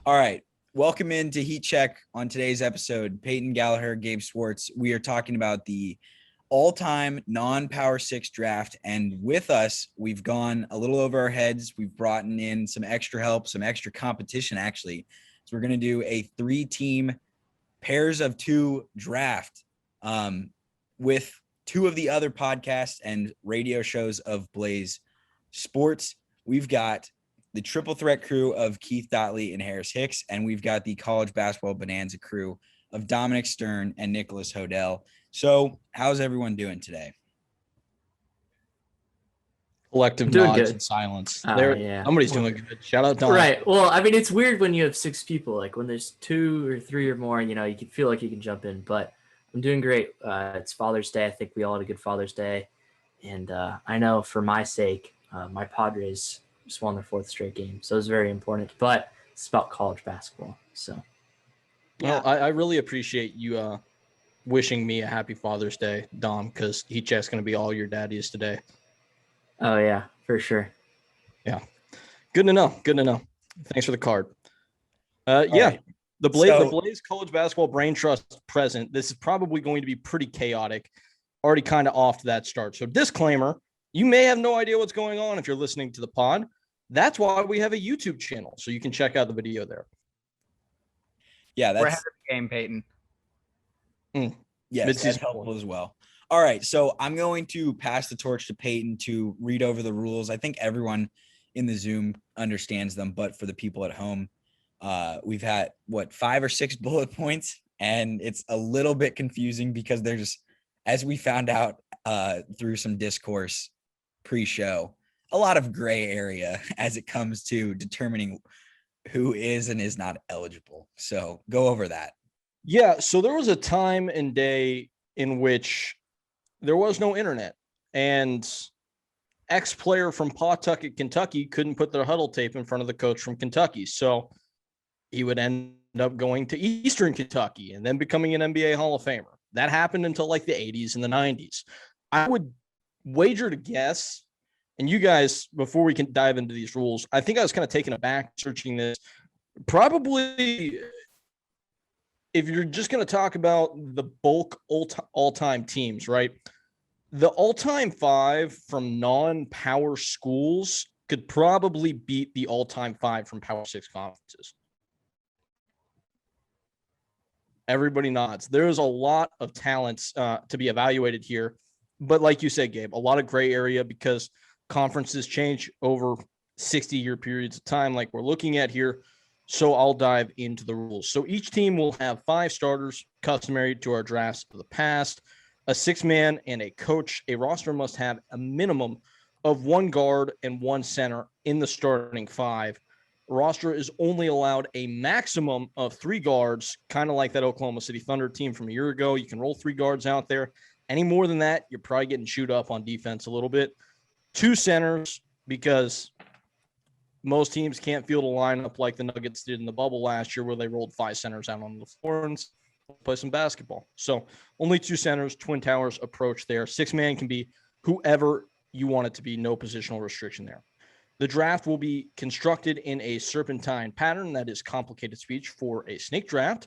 All right. Welcome into Heat Check on today's episode. Peyton Gallagher, Gabe Swartz. We are talking about the all-time non-Power 6 draft. And with us, we've gone a little over our heads. We've brought in some extra help, some extra competition, actually. So we're going to do a 3-team pairs of 2 draft with 2 of the other podcasts and radio shows of Blaze Sports. We've got the triple threat crew of Keith Dotley and Harris Hicks, and we've got the college basketball bonanza crew of Dominic Stern and Nicholas Hodel. So how's everyone doing today? Collective nods and silence. Somebody's doing good. Shout out Dom. Right. Well, I mean, it's weird when you have 6 people. Like when there's 2 or 3 or more, you can feel like you can jump in. But I'm doing great. It's Father's Day. I think we all had a good Father's Day. And I know for my sake, my Padres just won their 4th straight game. So it's very important. But it's about college basketball. So, yeah. Well, I really appreciate you wishing me a happy Father's Day, Dom, because Heat Check's going to be all your daddies today. Oh, yeah, for sure. Yeah. Good to know. Thanks for the card. Right. The Blaze College Basketball Brain Trust present. This is probably going to be pretty chaotic. Already kind of off to that start. So disclaimer, you may have no idea what's going on if you're listening to the pod. That's why we have a YouTube channel, so you can check out the video there. Yeah, that's we're ahead of the game, Peyton. Yes, that's helpful as well. All right, so I'm going to pass the torch to Peyton to read over the rules. I think everyone in the Zoom understands them, but for the people at home, we've had, 5 or 6 bullet points, and it's a little bit confusing because there's, as we found out through some discourse pre-show, a lot of gray area as it comes to determining who is and is not eligible. So go over that. Yeah, so there was a time and day in which there was no internet, and ex-player from Pawtucket, Kentucky couldn't put their huddle tape in front of the coach from Kentucky. So he would end up going to Eastern Kentucky and then becoming an NBA Hall of Famer. That happened until like the 80s and the 90s. I would wager to guess, and you guys, before we can dive into these rules, I think I was kind of taken aback searching this. Probably, if you're just going to talk about the bulk all-time teams, right? The all-time 5 from non-power schools could probably beat the all-time 5 from Power 6 conferences. Everybody nods. There's a lot of talents to be evaluated here. But like you said, Gabe, a lot of gray area because conferences change over 60-year periods of time like we're looking at here. So I'll dive into the rules. So each team will have 5 starters, customary to our drafts of the past, a 6-man and a coach. A roster must have a minimum of 1 guard and 1 center in the starting 5. A roster is only allowed a maximum of 3 guards, kind of like that Oklahoma City Thunder team from a year ago. You can roll 3 guards out there. Any more than that, you're probably getting chewed up on defense a little bit. 2 centers, because most teams can't field a lineup like the Nuggets did in the bubble last year where they rolled 5 centers out on the floor and play some basketball. So only 2 centers, Twin Towers approach there. 6-man can be whoever you want it to be, no positional restriction there. The draft will be constructed in a serpentine pattern, that is complicated speech for a snake draft.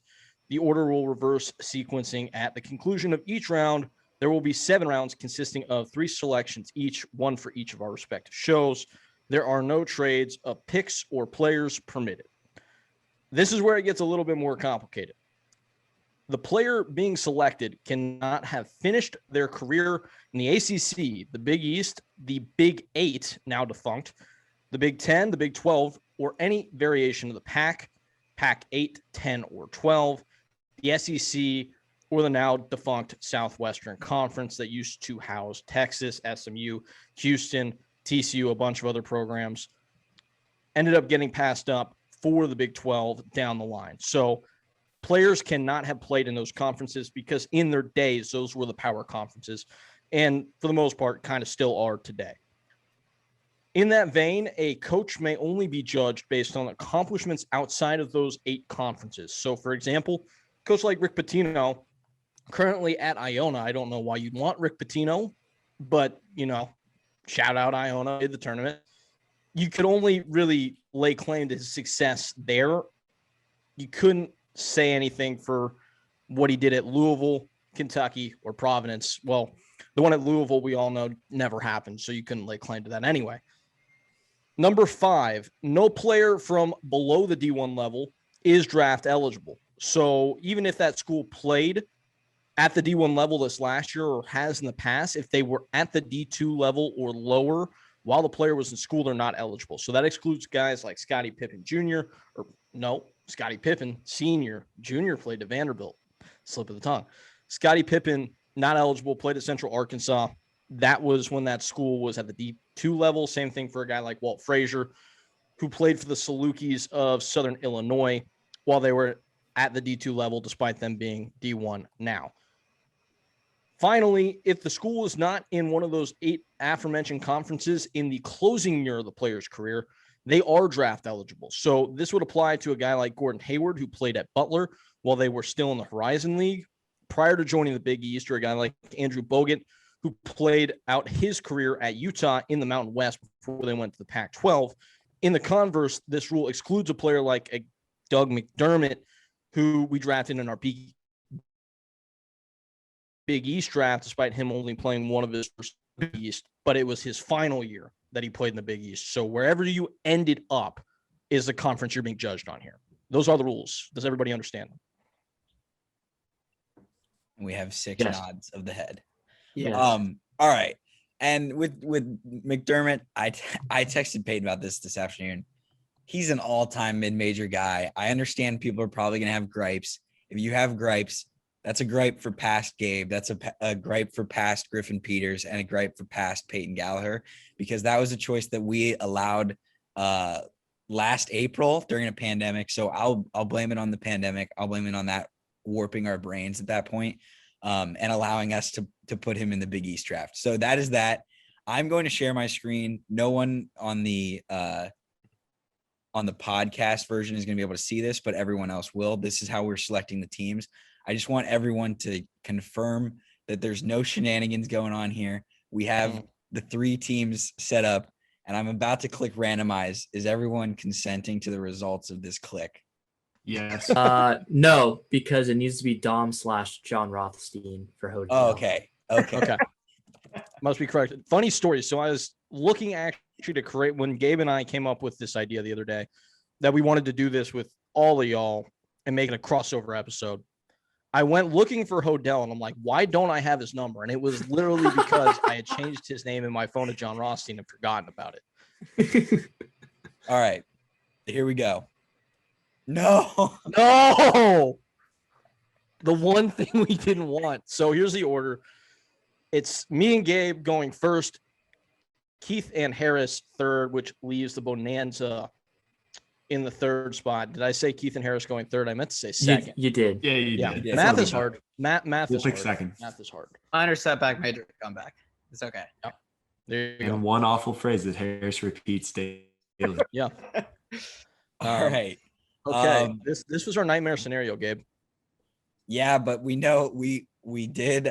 The order will reverse sequencing at the conclusion of each round. There will be 7 rounds consisting of 3 selections each, 1 for each of our respective shows. There are no trades of picks or players permitted. This is where it gets a little bit more complicated. The player being selected cannot have finished their career in the ACC, the Big East, the Big 8, now defunct, the Big 10, the Big 12, or any variation of the Pac, Pac 8, 10, or 12, the SEC, or the now defunct Southwestern Conference that used to house Texas, SMU, Houston, TCU, a bunch of other programs, ended up getting passed up for the Big 12 down the line. So players cannot have played in those conferences because in their days, those were the power conferences, and for the most part, kind of still are today. In that vein, a coach may only be judged based on accomplishments outside of those 8 conferences. So, for example, a coach like Rick Pitino, currently at Iona, I don't know why you'd want Rick Pitino, but, shout out Iona, made the tournament. You could only really lay claim to his success there you couldn't say anything for what he did at Louisville, Kentucky, or Providence. Well, the one at Louisville, we all know never happened, so you couldn't lay claim to that anyway. Number 5, no player from below the D1 level is draft eligible. So even if that school played at the D1 level this last year or has in the past, if they were at the D2 level or lower while the player was in school, they're not eligible. So that excludes guys like Scottie Pippen Jr. or no, Scottie Pippen Sr. Jr. played at Vanderbilt. Slip of the tongue. Scottie Pippen, not eligible, played at Central Arkansas. That was when that school was at the D2 level. Same thing for a guy like Walt Frazier, who played for the Salukis of Southern Illinois while they were at the D2 level, despite them being D1 now. Finally, if the school is not in one of those 8 aforementioned conferences in the closing year of the player's career, they are draft eligible. So this would apply to a guy like Gordon Hayward, who played at Butler while they were still in the Horizon League prior to joining the Big East, or a guy like Andrew Bogut, who played out his career at Utah in the Mountain West before they went to the Pac-12. In the converse, this rule excludes a player like a Doug McDermott, who we drafted in our Big East draft, despite him only playing one of his first Big East, but it was his final year that he played in the Big East. So wherever you ended up is the conference you're being judged on here. Those are the rules. Does everybody understand them? We have 6 Yes. nods of the head. Yes. All right. And with McDermott, I texted Peyton about this afternoon. He's an all-time mid-major guy. I understand people are probably going to have gripes. If you have gripes, that's a gripe for past Gabe. That's a gripe for past Griffin Peters and a gripe for past Peyton Gallagher, because that was a choice that we allowed last April during a pandemic. So I'll blame it on the pandemic. I'll blame it on that warping our brains at that point, and allowing us to put him in the Big East draft. So that is that. I'm going to share my screen. No one on the podcast version is going to be able to see this, but everyone else will. This is how we're selecting the teams. I just want everyone to confirm that there's no shenanigans going on here. We have the 3 teams set up, and I'm about to click randomize. Is everyone consenting to the results of this click? Yes. No, because it needs to be Dom/John Rothstein for Hodel. Oh, okay. Okay. Must be correct. Funny story. So I was looking actually to create, when Gabe and I came up with this idea the other day, that we wanted to do this with all of y'all and make it a crossover episode. I went looking for Hodel, and I'm like, why don't I have his number? And it was literally because I had changed his name in my phone to John Rothstein and forgotten about it. All right. Here we go. No. No, the one thing we didn't want. So here's the order. It's me and Gabe going first, Keith and Harris third, which leaves the Bonanza in the 3rd spot. Did I say Keith and Harris going third? I meant to say second. You did. Yeah, you Yeah, did. Yeah. math is hard. Math We'll is pick hard. second. Math is hard. Minor setback, major comeback. It's okay. There you go. And one awful phrase that Harris repeats daily. Yeah. All right. Okay. This was our nightmare scenario, Gabe. Yeah, but we know we did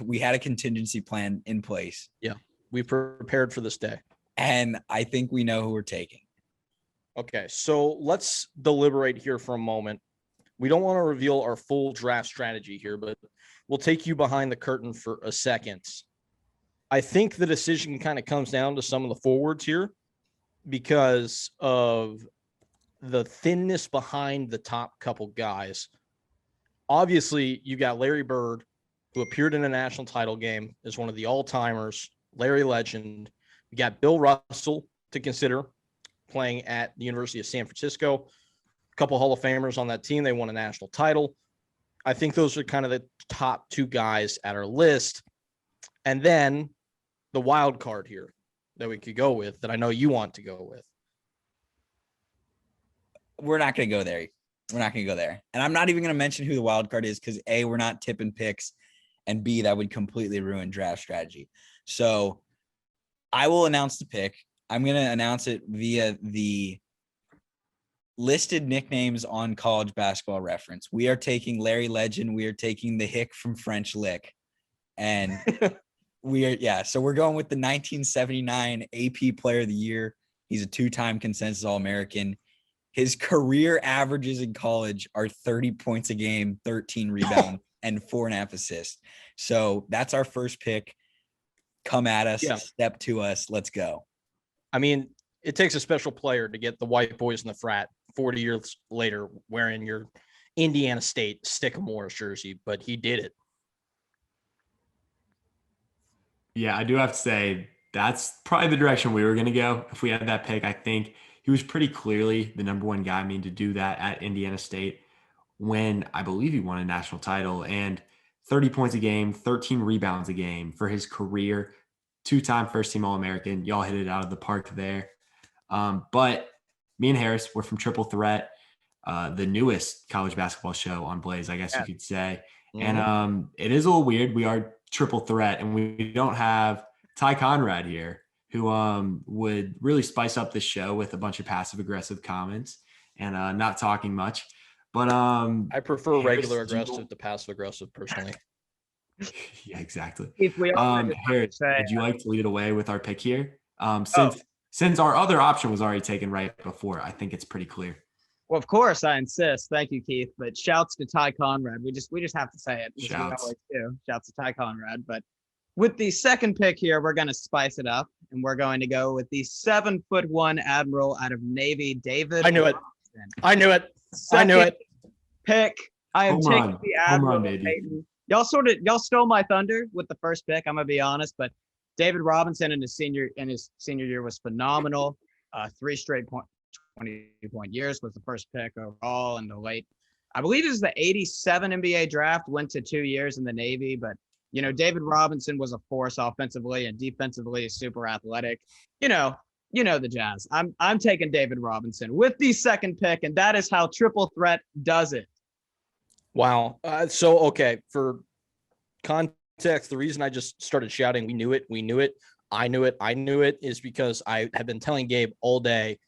we had a contingency plan in place, We prepared for this day. and I think we know who we're taking. Okay, so let's deliberate here for a moment. We don't want to reveal our full draft strategy here, but we'll take you behind the curtain for a second. I think the decision kind of comes down to some of the forwards here because of the thinness behind the top couple guys. Obviously, you got Larry Bird, who appeared in a national title game as one of the all-timers, Larry Legend. You got Bill Russell to consider, playing at the University of San Francisco. A couple Hall of Famers on that team. They won a national title. I think those are kind of the top 2 guys at our list. And then the wild card here that we could go with, that I know you want to go with. We're not going to go there. We're not going to go there. And I'm not even going to mention who the wild card is, because A, we're not tipping picks, and B, that would completely ruin draft strategy. So I will announce the pick. I'm going to announce it via the listed nicknames on College Basketball Reference. We are taking Larry Legend. We are taking the Hick from French Lick. And so we're going with the 1979 AP Player of the Year. He's a 2-time consensus All-American. His career averages in college are 30 points a game, 13 rebounds, and 4.5 assists. So that's our first pick. Come at us, Yeah. step to us. Let's go. I mean, it takes a special player to get the white boys in the frat 40 years later wearing your Indiana State Sycamores jersey, but he did it. Yeah, I do have to say that's probably the direction we were going to go. If we had that pick, I think he was pretty clearly the number one guy. I mean, to do that at Indiana State when I believe he won a national title and 30 points a game, 13 rebounds a game for his career, two-time first-team All-American. Y'all hit it out of the park there. But me and Harris, we're from Triple Threat, the newest college basketball show on Blaze, I guess you could say. And it is a little weird. We are Triple Threat, and we don't have Ty Conrad here, who would really spice up the show with a bunch of passive-aggressive comments and not talking much. But I prefer Harris, regular do you- aggressive to passive aggressive personally. Yeah, exactly. If we all just Harris, say- would you like to lead away with our pick here? Since our other option was already taken right before, I think it's pretty clear. Well, of course, I insist. Thank you, Keith. But shouts to Ty Conrad. We just have to say it. because we Shouts. always do. Shouts to Ty Conrad. But with the second pick here, we're going to spice it up, and we're going to go with the 7'1" Admiral out of Navy, David. I knew it. Robinson. I knew it. I knew it. Pick. I am Home taking run. the Home Admiral. run, baby. Peyton. Y'all stole my thunder with the first pick. I'm gonna be honest, but David Robinson in his senior year was phenomenal. 3 straight 20-point years, was the first pick overall in the late. I believe it was the 87 NBA draft. Went to 2 years in the Navy, but David Robinson was a force offensively and defensively, super athletic. You know the Jazz. I'm taking David Robinson with the second pick, and that is how Triple Threat does it. Wow. Okay, for context, the reason I just started shouting, we knew it, I knew it, is because I have been telling Gabe all day,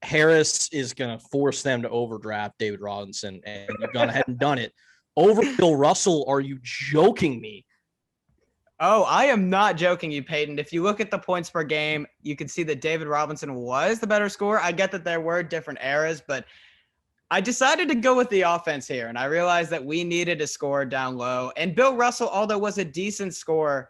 Harris is going to force them to overdraft David Robinson, and you've gone ahead and done it. Over Bill Russell, are you joking me? Oh, I am not joking you, Peyton. If you look at the points per game, you can see that David Robinson was the better scorer. I get that there were different eras, but I decided to go with the offense here, and I realized that we needed a scorer down low. And Bill Russell, although was a decent scorer,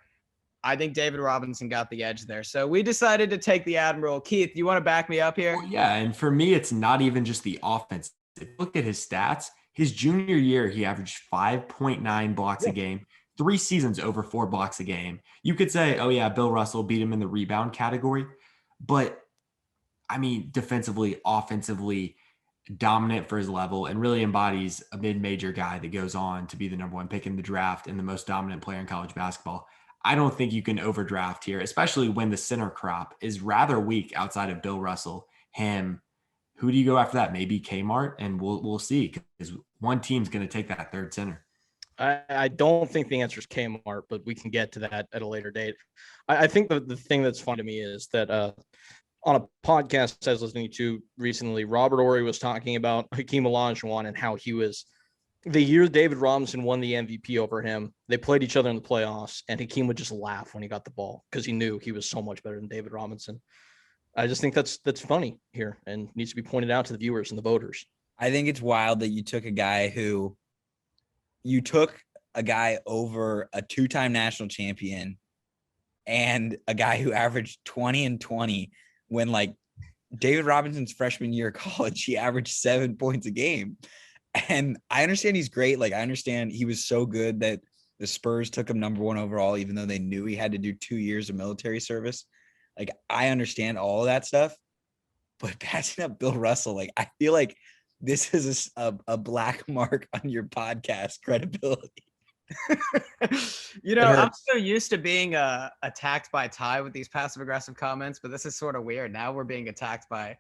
I think David Robinson got the edge there. So we decided to take the Admiral. Keith, you want to back me up here? Well, yeah, and for me, it's not even just the offense. If you look at his stats, his junior year, he averaged 5.9 blocks a game, 3 seasons over 4 blocks a game. You could say, oh yeah, Bill Russell beat him in the rebound category, but I mean, defensively, offensively, dominant for his level, and really embodies a mid-major guy that goes on to be the number 1 pick in the draft and the most dominant player in college basketball. I don't think you can overdraft here, especially when the center crop is rather weak outside of Bill Russell, him. Who do you go after that? Maybe Kmart, and we'll see, because one team's going to take that third center. I don't think the answer is Kmart, but we can get to that at a later date. I think the thing that's fun to me is that on a podcast I was listening to recently, Robert Ory was talking about Hakeem Olajuwon and how he was the year David Robinson won the MVP over him. They played each other in the playoffs, and Hakeem would just laugh when he got the ball because he knew he was so much better than David Robinson. I just think that's funny here and needs to be pointed out to the viewers and the voters. I think it's wild that you took a guy over a 2-time national champion and a guy who averaged 20 and 20 when, like, David Robinson's freshman year of college, he averaged 7 points a game. And I understand he's great. Like, I understand he was so good that the Spurs took him number 1 overall, even though they knew he had to do 2 years of military service. Like, I understand all of that stuff, but passing up Bill Russell, like, I feel like this is a black mark on your podcast credibility. I'm so used to being attacked by Ty with these passive aggressive comments, but this is sort of weird. Now we're being attacked by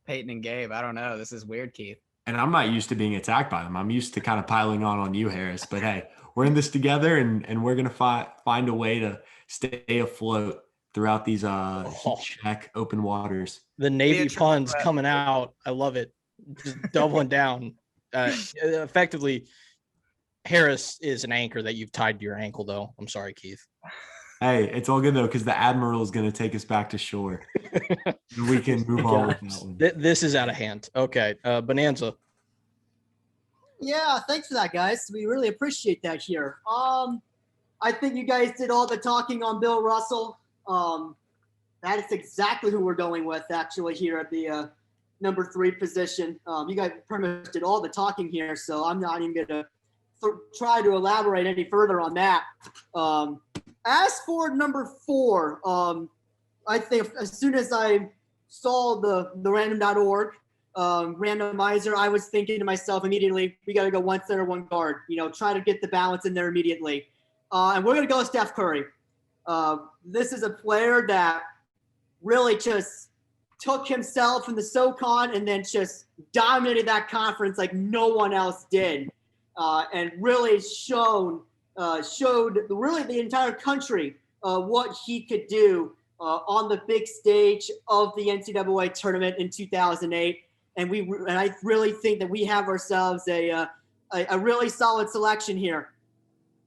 Peyton and Gabe. I don't know. This is weird, Keith. And I'm not used to being attacked by them. I'm used to kind of piling on you, Harris. But hey, we're in this together, and we're going to find a way to stay afloat throughout these heat check open waters. The Navy puns coming out. I love it. Just doubling down. Effectively, Harris is an anchor that you've tied to your ankle, though. I'm sorry, Keith. Hey, it's all good though, because the Admiral is going to take us back to shore. And we can move on with that one. This is out of hand. Okay. Bonanza. Yeah, thanks for that, guys. We really appreciate that here. I think you guys did all the talking on Bill Russell. That is exactly who we're going with, actually, here at the number 3 position. You guys pretty much did all the talking here, so I'm not even going to try to elaborate any further on that. As for number 4, I think as soon as I saw the random.org randomizer, I was thinking to myself immediately, we got to go one center, one guard, try to get the balance in there immediately. And we're going to go with Steph Curry. This is a player that really just took himself in the SoCon and then just dominated that conference like no one else did. And really showed really the entire country what he could do on the big stage of the NCAA tournament in 2008. And I really think that we have ourselves a really solid selection here.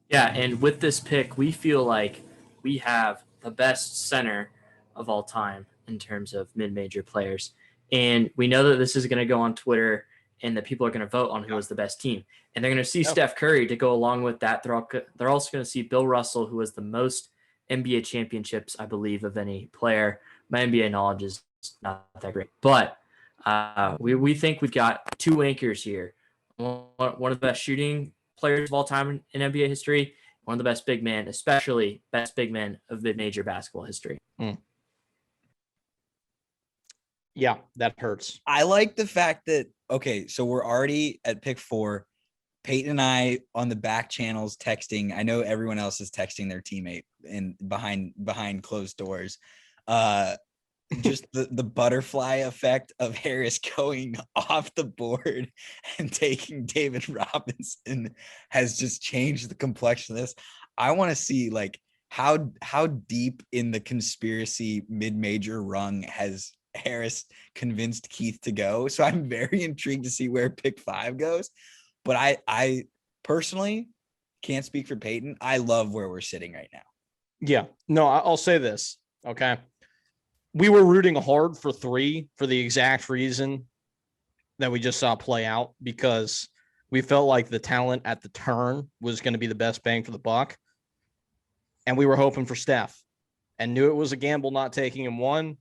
Yeah, and with this pick, we feel like we have the best center of all time in terms of mid-major players. And we know that this is going to go on Twitter and that people are going to vote on who is the best team. And they're going to see Steph Curry to go along with that. They're also going to see Bill Russell, who has the most NBA championships, I believe, of any player. My NBA knowledge is not that great. But we think we've got 2 anchors here. One of the best shooting players of all time in NBA history, one of the best big men, especially best big men of mid-major basketball history. Yeah, that hurts. I like the fact that, okay, so we're already at pick 4. Peyton and I on the back channels texting. I know everyone else is texting their teammate behind closed doors. Just the butterfly effect of Harris going off the board and taking David Robinson has just changed the complexion of this. I want to see like how deep in the conspiracy mid-major rung has Harris convinced Keith to go. So I'm very intrigued to see where pick 5 goes. But I personally can't speak for Peyton. I love where we're sitting right now. Yeah. No, I'll say this. Okay. We were rooting hard for 3 for the exact reason that we just saw play out, because we felt like the talent at the turn was going to be the best bang for the buck. And we were hoping for Steph and knew it was a gamble not taking him 1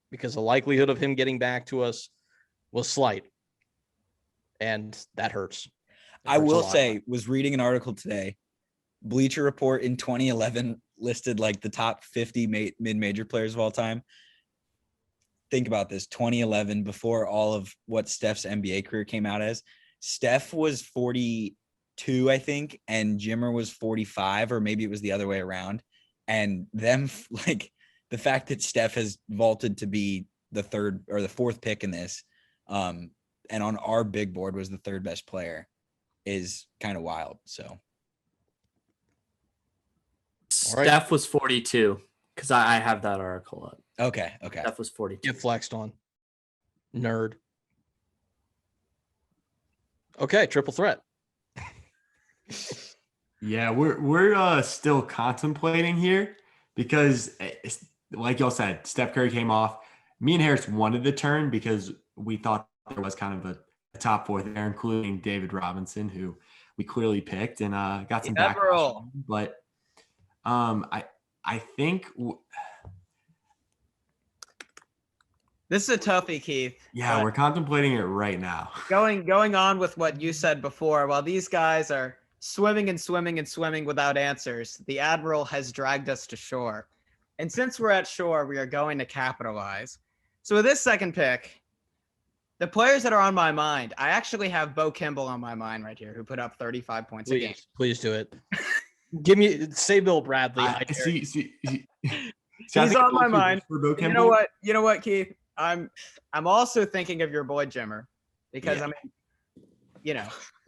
because the likelihood of him getting back to us was slight. And that hurts. I will say, was reading an article today, Bleacher Report in 2011 listed like the top 50 mid-major players of all time. Think about this, 2011, before all of what Steph's NBA career came out as. Steph was 42, I think, and Jimmer was 45, or maybe it was the other way around. And them, like, the fact that Steph has vaulted to be the 3rd or the 4th pick in this, and on our big board was the 3rd best player, is kind of wild. So Steph was 42 because I have that article up. Okay. Steph was 42. Get flexed on. Nerd. Okay, triple threat. Yeah, we're still contemplating here because, like y'all said, Steph Curry came off. Me and Harris wanted the turn because we thought there was kind of a top 4 there, including David Robinson, who we clearly picked and got some backlash. But I think This is a toughie, Keith. yeah, we're contemplating it right now. Going on with what you said before, while these guys are swimming and swimming and swimming without answers, the Admiral has dragged us to shore. And since we're at shore, we are going to capitalize. So with this second pick, the players that are on my mind, I actually have Bo Kimball on my mind right here, who put up 35 points a game. Please do it. Say Bill Bradley. He's He's on my mind. You know what, Keith? I'm also thinking of your boy Jimmer, because I mean,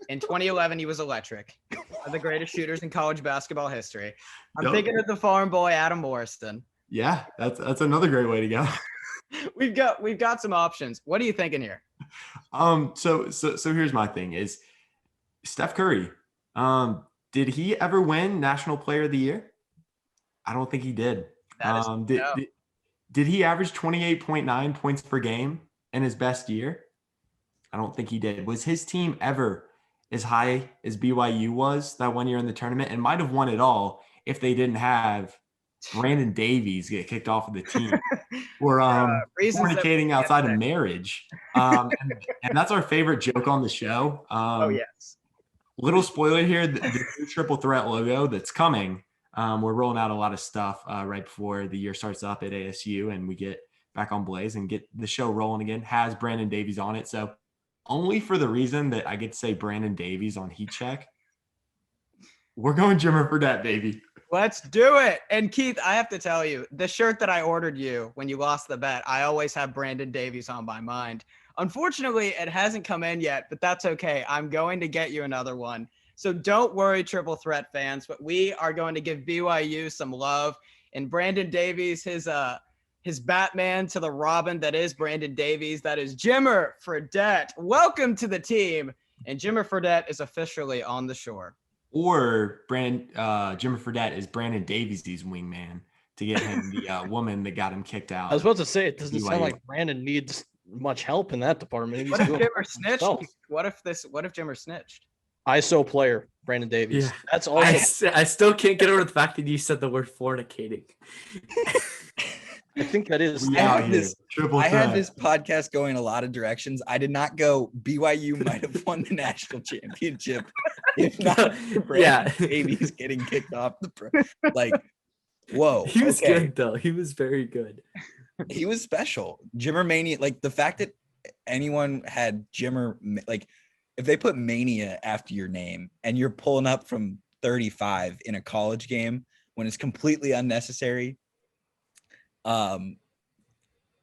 in 2011 he was electric, one of the greatest shooters in college basketball history. I'm thinking of the farm boy Adam Morrison. Yeah, that's another great way to go. We've got some options. What are you thinking here? So here's my thing: is Steph Curry. Did he ever win National Player of the Year? I don't think he did. That is Did, no. did he average 28.9 points per game in his best year? I don't think he did. Was his team ever as high as BYU was that one year in the tournament, and might have won it all if they didn't have Brandon Davies get kicked off of the team or reasons that we fornicating can't outside say. of marriage. And that's our favorite joke on the show. Oh yes. Little spoiler here, the new triple threat logo that's coming. We're rolling out a lot of stuff right before the year starts up at ASU and we get back on Blaze and get the show rolling again. Has Brandon Davies on it. So only for the reason that I get to say Brandon Davies on Heat Check, we're going Jimmer Fredette, baby. Let's do it. And Keith, I have to tell you, the shirt that I ordered you when you lost the bet, I always have Brandon Davies on my mind. Unfortunately, it hasn't come in yet, but that's okay. I'm going to get you another one. So don't worry, Triple Threat fans, but we are going to give BYU some love. And Brandon Davies, his Batman to the Robin that is Brandon Davies, that is Jimmer Fredette. Welcome to the team. And Jimmer Fredette is officially on the shore. Or Jimmer Fredette is Brandon Davies' wingman to get him the woman that got him kicked out. I was about to say, it doesn't BYU. sound like Brandon needs much help in that department. He's What if doing Jimmer it snitched? himself. What if Jimmer snitched? ISO player, Brandon Davies. Yeah. That's all. I still can't get over the fact that you said the word fornicating. I think that is. We I out had here. this- Triple I had threat. this podcast going a lot of directions. I did not go BYU might have won the national championship if not for Brandon Yeah. Davies getting kicked off the like. Whoa, He was okay. good though. He was very good. He was special. Jimmer Mania, like the fact that anyone had Jimmer, like if they put Mania after your name and you're pulling up from 35 in a college game when it's completely unnecessary.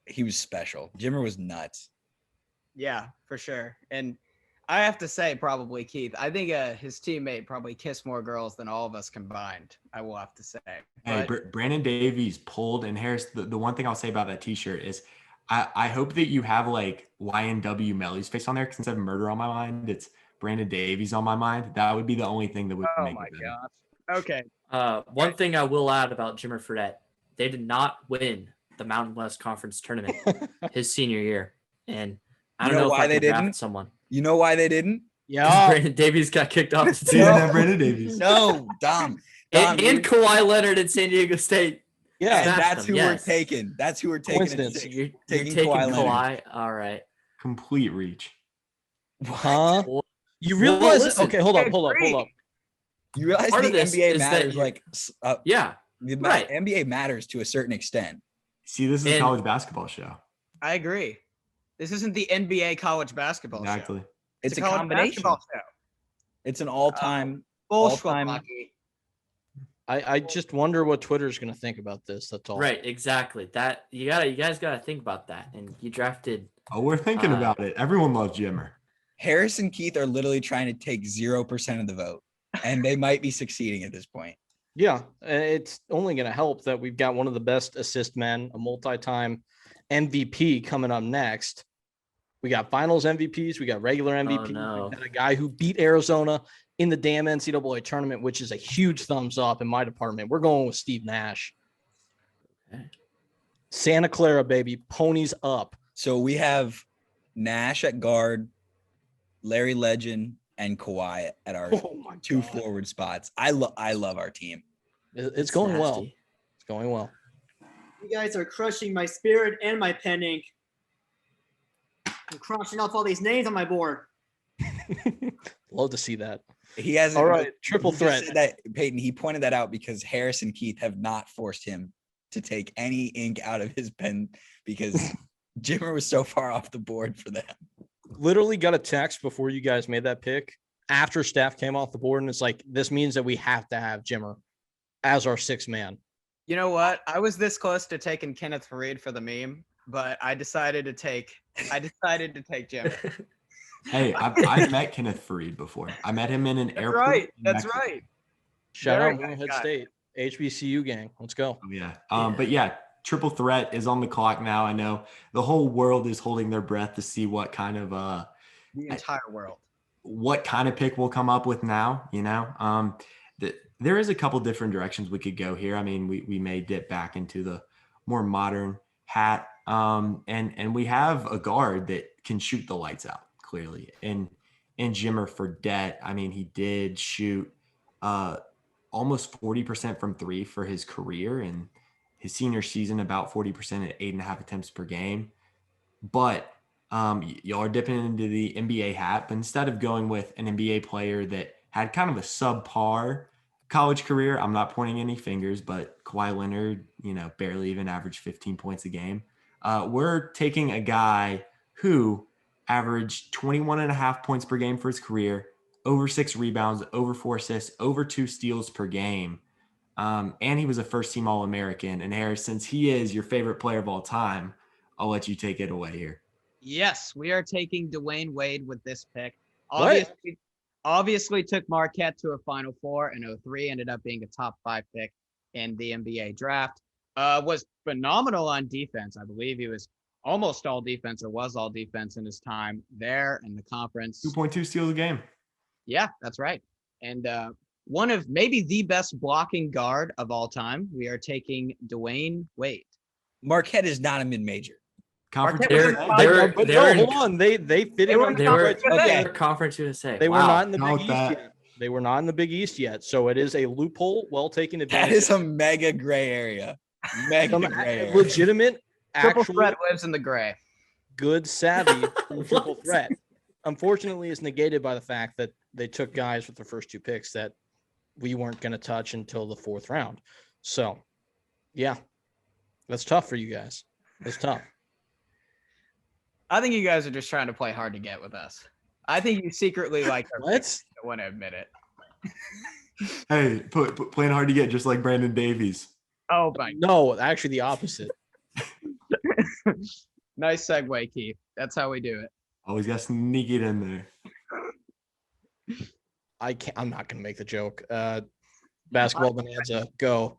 He was special. Jimmer was nuts. Yeah, for sure. And I have to say, probably Keith, I think his teammate probably kissed more girls than all of us combined. I will have to say. Hey, But Brandon Davies pulled, and Harris, the one thing I'll say about that t-shirt is I hope that you have like YNW Melly's face on there because instead of murder on my mind, it's Brandon Davies on my mind. That would be the only thing that would oh make my it better. gosh. Okay. One thing I will add about Jimmer Fredette, they did not win the Mountain West Conference tournament his senior year. And I You don't know know, why if I they could draft didn't? someone. You know why they didn't? Yeah. Brandon Davies got kicked off the They team. didn't have Brandon Davies. No, Dom. And Kawhi Leonard at San Diego State. Yeah. And Smash that's them, who yes. we're taking. That's who we're taking. at Coincidence. six. You're Taking taking Kawhi Kawhi. Leonard. All right. Complete reach. Huh? Well, You Well, realize? listen, okay, hold I up. agree. You realize Part the of this NBA is that matters you- like yeah. Right. NBA matters to a certain extent. See, this is a And- college basketball show. I agree. This isn't the NBA college basketball show. Exactly. It's a college combination. basketball show. It's an all-time. Bullshit. All-time- Lucky. I just wonder what Twitter's going to think about this. That's all. Right. Exactly. That you guys gotta think about that. And you drafted. Oh, we're thinking Uh, about it. Everyone loves Jimmer. Harris and Keith are literally trying to take 0% of the vote, and they might be succeeding at this point. Yeah, and it's only going to help that we've got one of the best assist men, a multi-time MVP coming up next. We got finals MVPs, we got regular MVPs, no. we got a guy who beat Arizona in the damn NCAA tournament, which is a huge thumbs up in my department. We're going with Steve Nash. Okay. Santa Clara, baby, ponies up. So we have Nash at guard, Larry Legend, and Kawhi at our Oh my two God. forward spots. I love our team. It's going well. nasty. It's going well. You guys are crushing my spirit and my pen ink. I'm crossing off all these names on my board. Love to see that. He hasn't. All right, triple he just threat. said that, Peyton. He pointed that out because Harris and Keith have not forced him to take any ink out of his pen because Jimmer was so far off the board for them. Literally got a text before you guys made that pick after staff came off the board, and it's like, this means that we have to have Jimmer as our sixth man. You know what? I was this close to taking Kenneth Fareed for the meme, but I decided to take Jim. Hey, I've met Kenneth Fareed before. I met him in an That's airport. right. in That's Mexico. right. Shout Very out nice Morehead guy. State, HBCU gang. Let's go. Oh, yeah. Yeah. But yeah, triple threat is on the clock now. I know the whole world is holding their breath to see what kind of The entire world. pick we'll come up with now. there is a couple different directions we could go here. I mean, we may dip back into the more modern hat. And we have a guard that can shoot the lights out clearly. And Jimmer Fredette, I mean, he did shoot almost 40% from three for his career, and his senior season about 40% at 8.5 attempts per game. But y'all are dipping into the NBA hat, but instead of going with an NBA player that had kind of a subpar college career, I'm not pointing any fingers, but Kawhi Leonard, barely even averaged 15 points a game. We're taking a guy who averaged 21.5 points per game for his career, over 6 rebounds, over 4 assists, over 2 steals per game. And he was a first-team All-American. And Harris, since he is your favorite player of all time, I'll let you take it away here. Yes, we are taking Dwayne Wade with this pick. What? Obviously took Marquette to a Final Four in 2003, ended up being a top 5 pick in the NBA draft. Was phenomenal on defense. I believe he was almost all defense, or was all defense in his time there in the conference. 2.2 steals a game. Yeah, that's right. And one of maybe the best blocking guard of all time. We are taking Dwayne Wade. Marquette is not a mid-major. Conference. Hold on. They fit in. They were Okay. Conference USA. They were Wow. not in the Not Big East that. yet. They were not in the Big East yet. So it is a loophole well taken That advantage. is a mega gray area. Mega Some gray area. legitimate, Triple actual threat lives in the gray. good savvy from triple threat. Unfortunately, it's negated by the fact that they took guys with their first 2 picks that we weren't going to touch until the 4th round. So, yeah, that's tough for you guys. It's tough. I think you guys are just trying to play hard to get with us. I think you secretly like our What? picks, don't want to admit it. Hey, playing hard to get, just like Brandon Davies. Oh my! No, actually the opposite. Nice segue, Keith. That's how we do it. Always got to sneak it in there. I'm not going to make the joke. Basketball bonanza, go.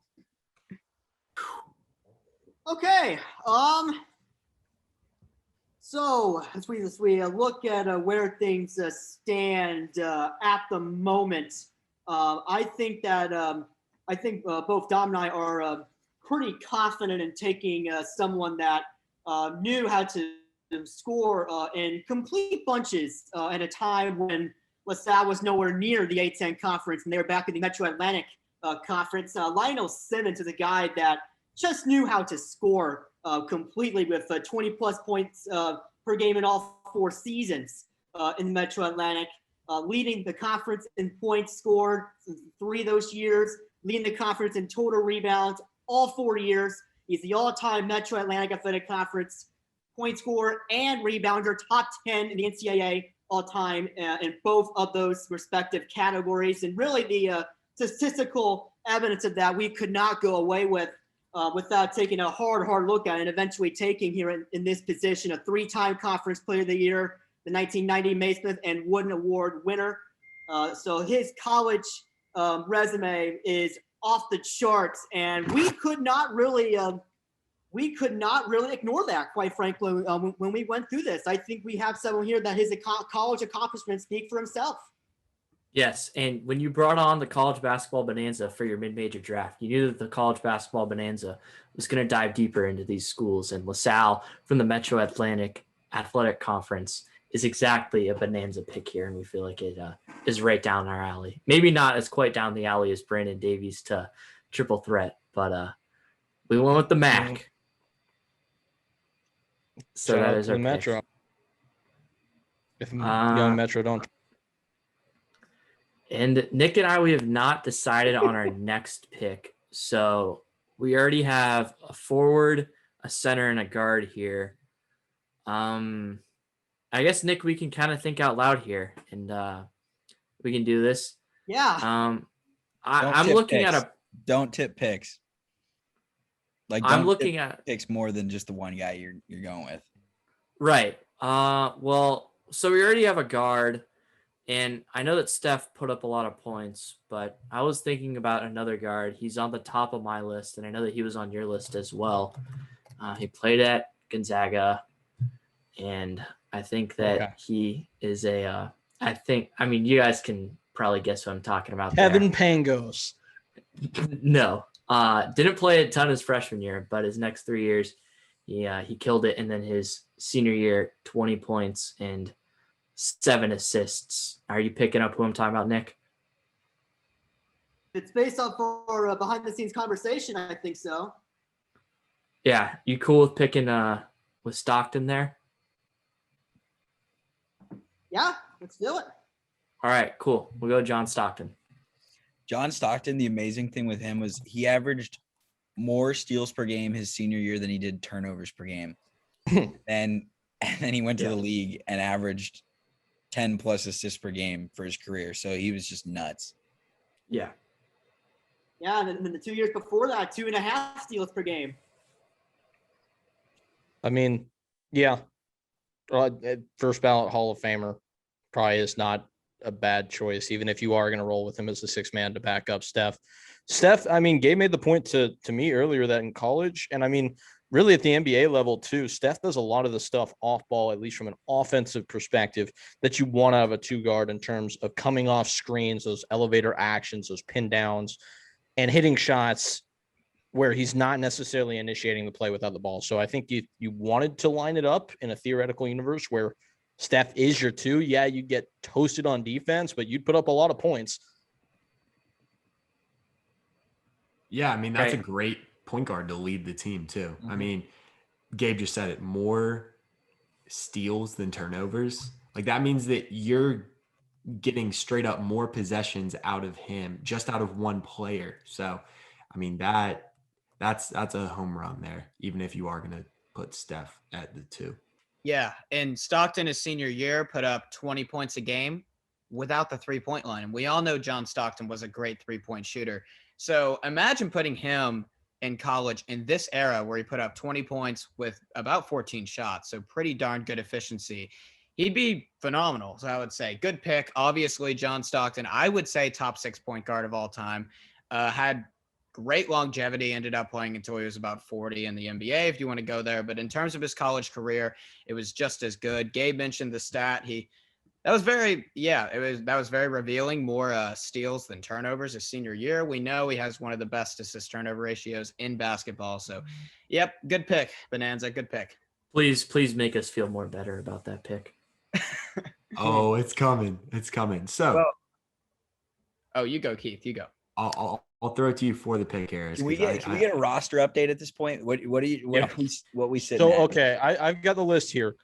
Okay. So as we look at where things stand at the moment, I think both Dom and I are pretty confident in taking someone that knew how to score in complete bunches at a time when LaSalle was nowhere near the A-10 conference and they were back in the Metro Atlantic conference. Lionel Simmons is a guy that just knew how to score completely with 20 plus points per game in all 4 seasons in the Metro Atlantic, leading the conference in points scored 3 of those years, leading the conference in total rebounds all 4 years. He's the all-time Metro Atlantic Athletic Conference point scorer and rebounder, top 10 in the NCAA all-time in both of those respective categories. And really the statistical evidence of that we could not go away with without taking a hard look at it and eventually taking here in this position a 3-time Conference Player of the Year, the 1990 Naismith and Wooden Award winner. So his college resume is off the charts, and we could not really ignore that, quite frankly, when we went through this. I think we have someone here that his college accomplishments speak for himself. Yes, and when you brought on the college basketball bonanza for your mid-major draft, you knew that the college basketball bonanza was going to dive deeper into these schools, and LaSalle from the Metro Atlantic Athletic Conference is exactly a bonanza pick here, and we feel like it is right down our alley. Maybe not as quite down the alley as Brandon Davies to triple threat, but we went with the MAC. So Shout that out is to our the pick. Metro. If young Metro don't. And Nick and I, we have not decided on our next pick. So we already have a forward, a center, and a guard here. I guess, Nick, we can kind of think out loud here, and we can do this. Yeah. I'm looking at a. Don't tip picks. Like I'm don't looking tip at picks more than just the one guy you're going with. right. Well, so we already have a guard, and I know that Steph put up a lot of points, but I was thinking about another guard. He's on the top of my list, and I know that he was on your list as well. He played at Gonzaga, and I think that he is a. I mean, you guys can probably guess what I'm talking about. Kevin there. Pangos. No. Didn't play a ton his freshman year, but his next 3 years, he killed it. And then his senior year, 20 points and 7 assists. Are you picking up who I'm talking about, Nick? It's based off our behind the scenes conversation. I think so. Yeah. You cool with picking with Stockton there? Yeah, let's do it. All right, cool. We'll go John Stockton. John Stockton, the amazing thing with him was he averaged more steals per game his senior year than he did turnovers per game. and then he went to the league and averaged 10 plus assists per game for his career. So he was just nuts. Yeah. Yeah, and then the 2 years before that, 2.5 steals per game. I mean, yeah. First ballot Hall of Famer probably is not a bad choice, even if you are going to roll with him as the sixth man to back up Steph. I mean, Gabe made the point to me earlier that in college, and I mean, really at the NBA level too, Steph does a lot of the stuff off ball, at least from an offensive perspective, that you want to have a two guard in terms of coming off screens, those elevator actions, those pin downs, and hitting shots where he's not necessarily initiating the play without the ball. So I think you wanted to line it up in a theoretical universe where Steph is your two. Yeah, you get toasted on defense, but you'd put up a lot of points. Yeah, I mean, that's Right. a great point guard to lead the team too. I Mhm. mean, Gabe just said it, more steals than turnovers. Like that means that you're getting straight up more possessions out of him, just out of one player. So, I mean, that's a home run there, even if you are going to put Steph at the two. Yeah, and Stockton his senior year put up 20 points a game without the 3-point line. And we all know John Stockton was a great 3-point shooter. So imagine putting him in college in this era where he put up 20 points with about 14 shots. So pretty darn good efficiency. He'd be phenomenal. So I would say good pick. Obviously, John Stockton, I would say top 6 point guard of all time. Had great longevity, ended up playing until he was about 40 in the NBA, if you want to go there. But in terms of his college career, it was just as good. Gabe mentioned the stat. That was very revealing. More steals than turnovers his senior year. We know he has one of the best assist turnover ratios in basketball. So, yep, good pick, Bonanza. Good pick. Please make us feel more better about that pick. Oh, it's coming. It's coming. So Well, oh, you go, Keith. You go. I'll throw it to you for the pick, Harris. Can we get a roster update at this point? What we sit? So, okay, I've got the list here.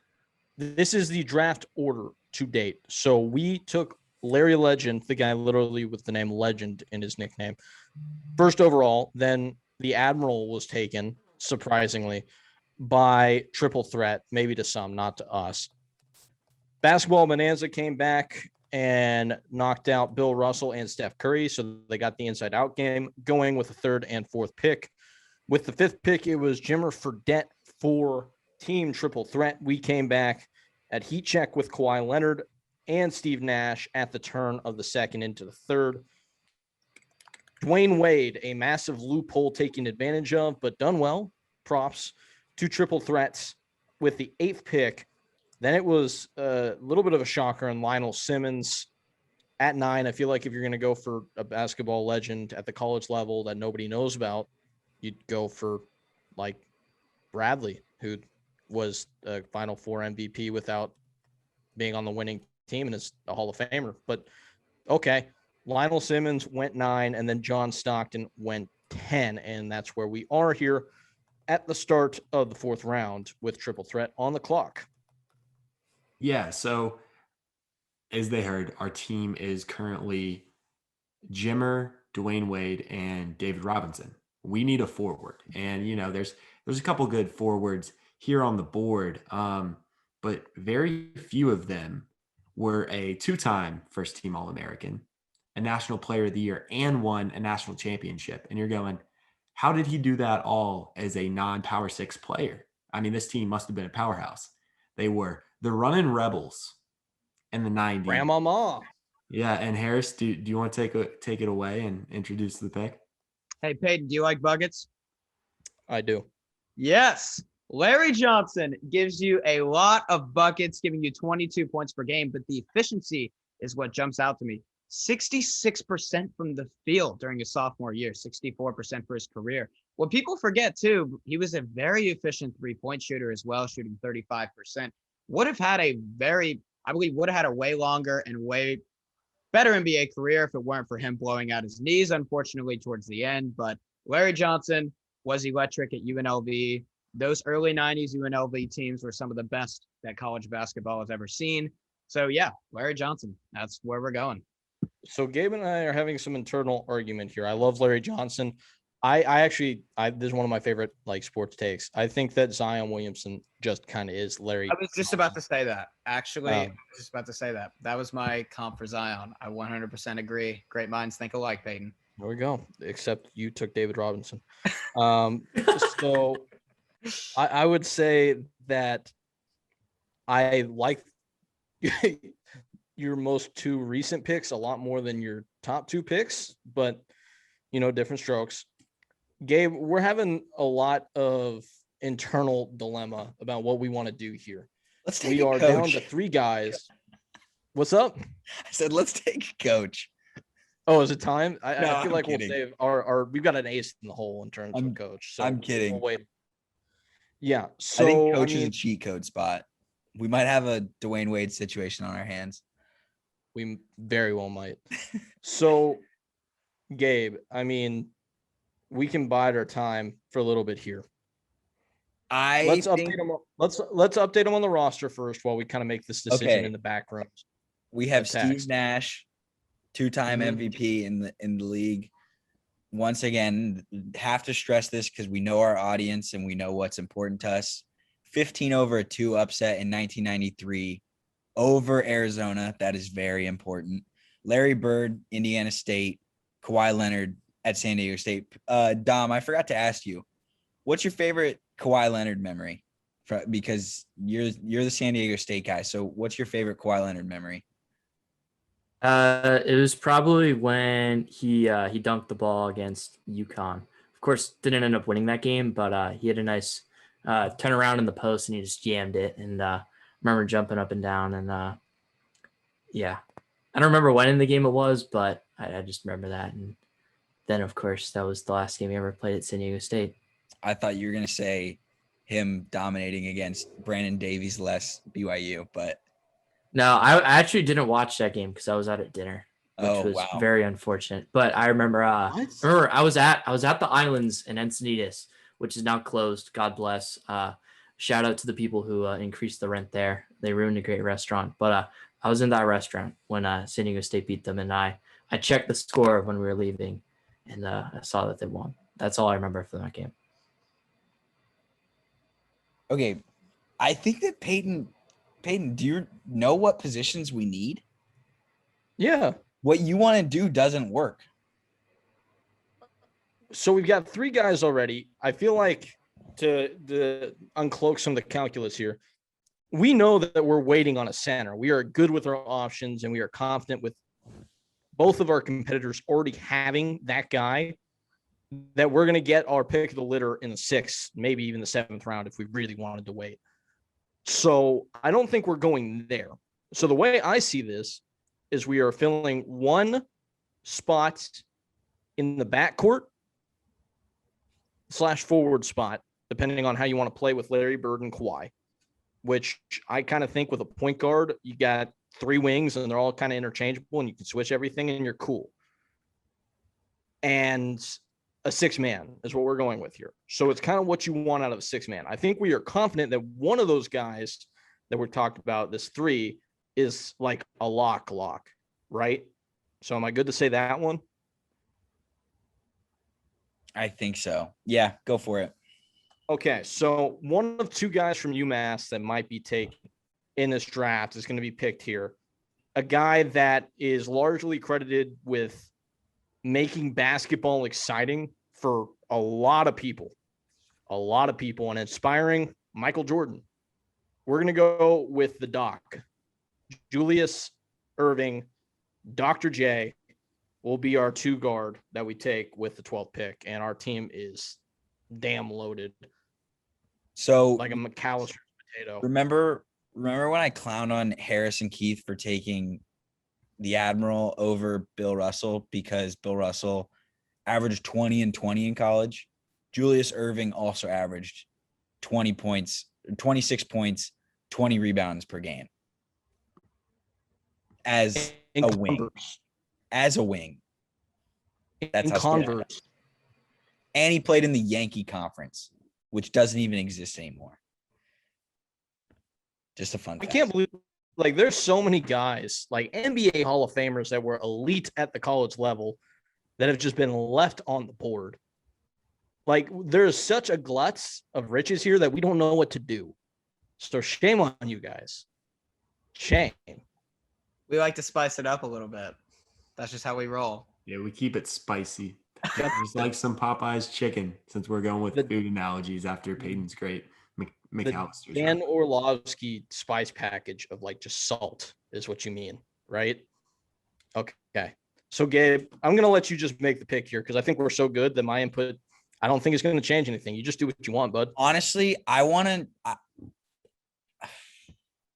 This is the draft order to date. So we took Larry Legend, the guy literally with the name Legend in his nickname, first overall. Then the Admiral was taken, surprisingly, by Triple Threat, maybe to some, not to us. Basketball Bonanza came back and knocked out Bill Russell and Steph Curry. So they got the inside out game going with the third and fourth pick. With the fifth pick, it was Jimmer Fredette for Team Triple Threat. We came back at heat check with Kawhi Leonard and Steve Nash at the turn of the second into the third. Dwayne Wade, a massive loophole taken advantage of, but done well. Props to Triple Threats with the eighth pick. Then it was a little bit of a shocker on Lionel Simmons at 9. I feel like if you're going to go for a basketball legend at the college level that nobody knows about, you'd go for like Bradley, who was a Final Four MVP without being on the winning team and is a Hall of Famer. But okay, Lionel Simmons went 9, and then John Stockton went 10, and that's where we are here at the start of the fourth round with Triple Threat on the clock. Yeah, so as they heard, our team is currently Jimmer, Dwayne Wade, and David Robinson. We need a forward, and there's a couple good forwards here on the board, but very few of them were a 2-time first-team All-American, a National Player of the Year, and won a national championship. And you're going, how did he do that all as a non-Power 6 player? I mean, this team must have been a powerhouse. They were the Runnin' Rebels in the 90s. Grandmama. Yeah, and Harris, do you want to take it away and introduce the pick? Hey, Peyton, do you like buckets? I do. Yes. Larry Johnson gives you a lot of buckets, giving you 22 points per game, but the efficiency is what jumps out to me. 66% from the field during his sophomore year, 64% for his career. What people forget too, he was a very efficient 3-point shooter as well, shooting 35%. Would have had a way longer and way better NBA career if it weren't for him blowing out his knees, unfortunately, towards the end. But Larry Johnson was electric at UNLV. Those early 90s UNLV teams were some of the best that college basketball has ever seen. So, yeah, Larry Johnson, that's where we're going. So Gabe and I are having some internal argument here. I love Larry Johnson. I actually this is one of my favorite like sports takes. I think that Zion Williamson just kind of is Larry. I was just about to say that. Actually, I Um, was just about to say that. That was my comp for Zion. I 100% agree. Great minds think alike, Peyton. There we go. Except you took David Robinson. So I would say that I like your most two recent picks a lot more than your top two picks, but different strokes. Gabe, we're having a lot of internal dilemma about what we want to do here. Let's take We a are coach. down to three guys. What's up? I said, let's take a coach. Oh, is it time? I No, feel I'm like kidding. we'll save our we've got an ace in the hole in terms I'm- of coach. So I'm kidding. we'll wait. Yeah. So I think coach is mean, a cheat code spot. We might have a Dwayne Wade situation on our hands. we very well might. So, Gabe, I mean, we can bide our time for a little bit here. Let's update them. Let's update them on the roster first while we kind of make this decision Okay. in the background. We have the text. Steve Nash, two-time Mhm. MVP in the league. Once again, have to stress this because we know our audience and we know what's important to us. 15-2 upset in 1993 over Arizona. That is very important. Larry Bird, Indiana State, Kawhi Leonard at San Diego State. Dom, I forgot to ask you, what's your favorite Kawhi Leonard memory? Because you're the San Diego State guy. So what's your favorite Kawhi Leonard memory? It was probably when he dunked the ball against UConn. Of course, didn't end up winning that game, but he had a nice turnaround in the post and he just jammed it. And remember jumping up and down and yeah, I don't remember when in the game it was, but I just remember that. And then of course that was the last game he ever played at San Diego State. I thought you were gonna say him dominating against Brandon Davies less BYU, but No, I actually didn't watch that game because I was out at dinner, which oh was wow. very unfortunate. But I remember, What? I was at the Islands in Encinitas, which is now closed. God bless. Shout out to the people who increased the rent there. They ruined a great restaurant. But I was in that restaurant when San Diego State beat them, and I checked the score when we were leaving, and I saw that they won. That's all I remember from that game. Okay, I think that Peyton, do you know what positions we need? Yeah. What you want to do doesn't work. So we've got three guys already. I feel like to uncloak some of the calculus here, we know that we're waiting on a center. We are good with our options, and we are confident with both of our competitors already having that guy, that we're going to get our pick of the litter in the 6th, maybe even the 7th round if we really wanted to wait. So I don't think we're going there. So the way I see this is we are filling one spot in the backcourt / forward spot, depending on how you want to play with Larry Bird and Kawhi, which I kind of think with a point guard, you got 3 wings and they're all kind of interchangeable and you can switch everything and you're cool. And a 6-man is what we're going with here. So it's kind of what you want out of a 6-man. I think we are confident that one of those guys that we've talked about, this 3, is like a lock, right? So am I good to say that one? I think so. Yeah, go for it. Okay, so one of 2 guys from UMass that might be taken in this draft is going to be picked here. A guy that is largely credited with making basketball exciting for a lot of people, and inspiring Michael Jordan. We're going to go with the Doc. Julius Irving, Dr. J will be our 2 guard that we take with the 12th pick, and our team is damn loaded, So like a McAllister potato. remember when I clowned on Harris and Keith for taking the Admiral over Bill Russell because Bill Russell averaged 20 and 20 in college. Julius Erving also averaged 20 points, 26 points, 20 rebounds per game as In a wing. Converse. As a wing. That's In how smart I am. Converse. And he played in the Yankee Conference, which doesn't even exist anymore. Just a fun I fact. can't believe, like, there's so many guys, like NBA Hall of Famers that were elite at the college level that have just been left on the board. Like, there's such a glut of riches here that we don't know what to do. So shame on you guys. Shame. We like to spice it up a little bit. That's just how we roll. Yeah, we keep it spicy. Just like some Popeyes chicken, since we're going with The- food analogies after Peyton's great McAllister's. Dan right? Orlovsky spice package of like just salt is what you mean, right? Okay. So Gabe, I'm gonna let you just make the pick here because I think we're so good that my input, I don't think it's gonna change anything. You just do what you want, bud. Honestly, I want to.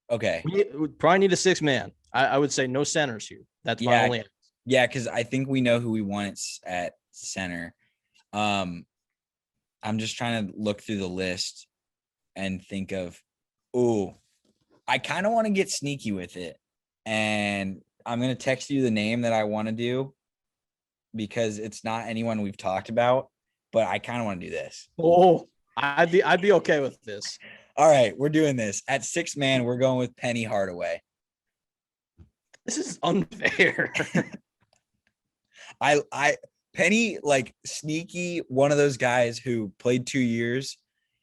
Okay. We probably need a 6-man. I would say no centers here. That's my Yeah. only. Yeah, because I think we know who we want at center. I'm just trying to look through the list and think of, I kind of want to get sneaky with it. And I'm going to text you the name that I want to do because it's not anyone we've talked about, but I kind of want to do this. Oh, I'd be okay with this. All right, we're doing this. At 6-man, we're going with Penny Hardaway. This is unfair. Penny, like sneaky, one of those guys who played 2 years.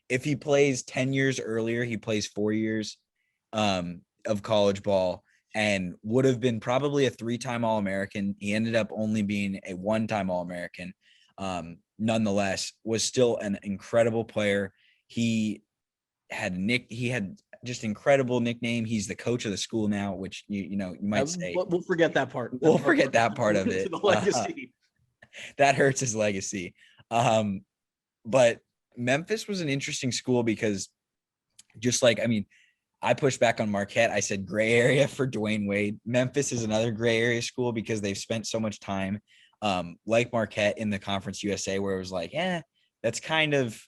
If he plays 10 years earlier, he plays 4 years of college ball and would have been probably a 3-time All-American. He ended up only being a 1-time All-American. Nonetheless, was still an incredible player. He had just incredible nickname. He's the coach of the school now, which you might say We'll forget that part. we'll forget that part of it. The legacy. That hurts his legacy. But Memphis was an interesting school because just like, I pushed back on Marquette. I said gray area for Dwayne Wade. Memphis is another gray area school because they've spent so much time like Marquette in the Conference USA, where it was like, that's kind of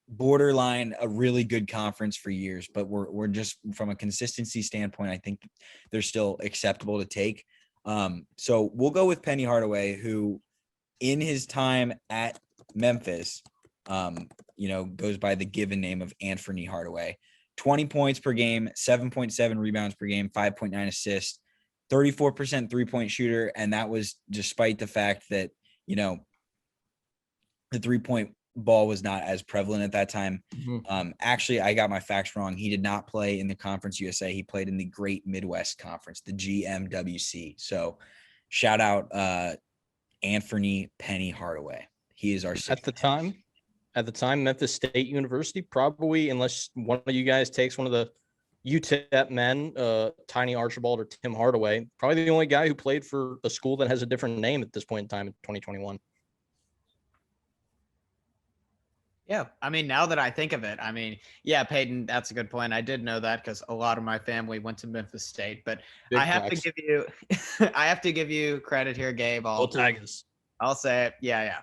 borderline a really good conference for years, but we're just from a consistency standpoint, I think they're still acceptable to take. So we'll go with Penny Hardaway, who in his time at Memphis, goes by the given name of Anthony Hardaway. 20 points per game, 7.7 rebounds per game, 5.9 assists, 34% three-point shooter. And that was despite the fact that, the three-point ball was not as prevalent at that time. Mhm. Actually, I got my facts wrong. He did not play in the Conference USA. He played in the Great Midwest Conference, the GMWC. So shout out Anthony Penny Hardaway. He is our At the time, Memphis State University, probably, unless one of you guys takes one of the UTEP men, Tiny Archibald or Tim Hardaway, probably the only guy who played for a school that has a different name at this point in time in 2021. Yeah, now that I think of it, Peyton, that's a good point. I did know that because a lot of my family went to Memphis State, but Big I have facts. to give you, I have to give you credit here, Gabe. Go Tigers. I'll say it. Yeah.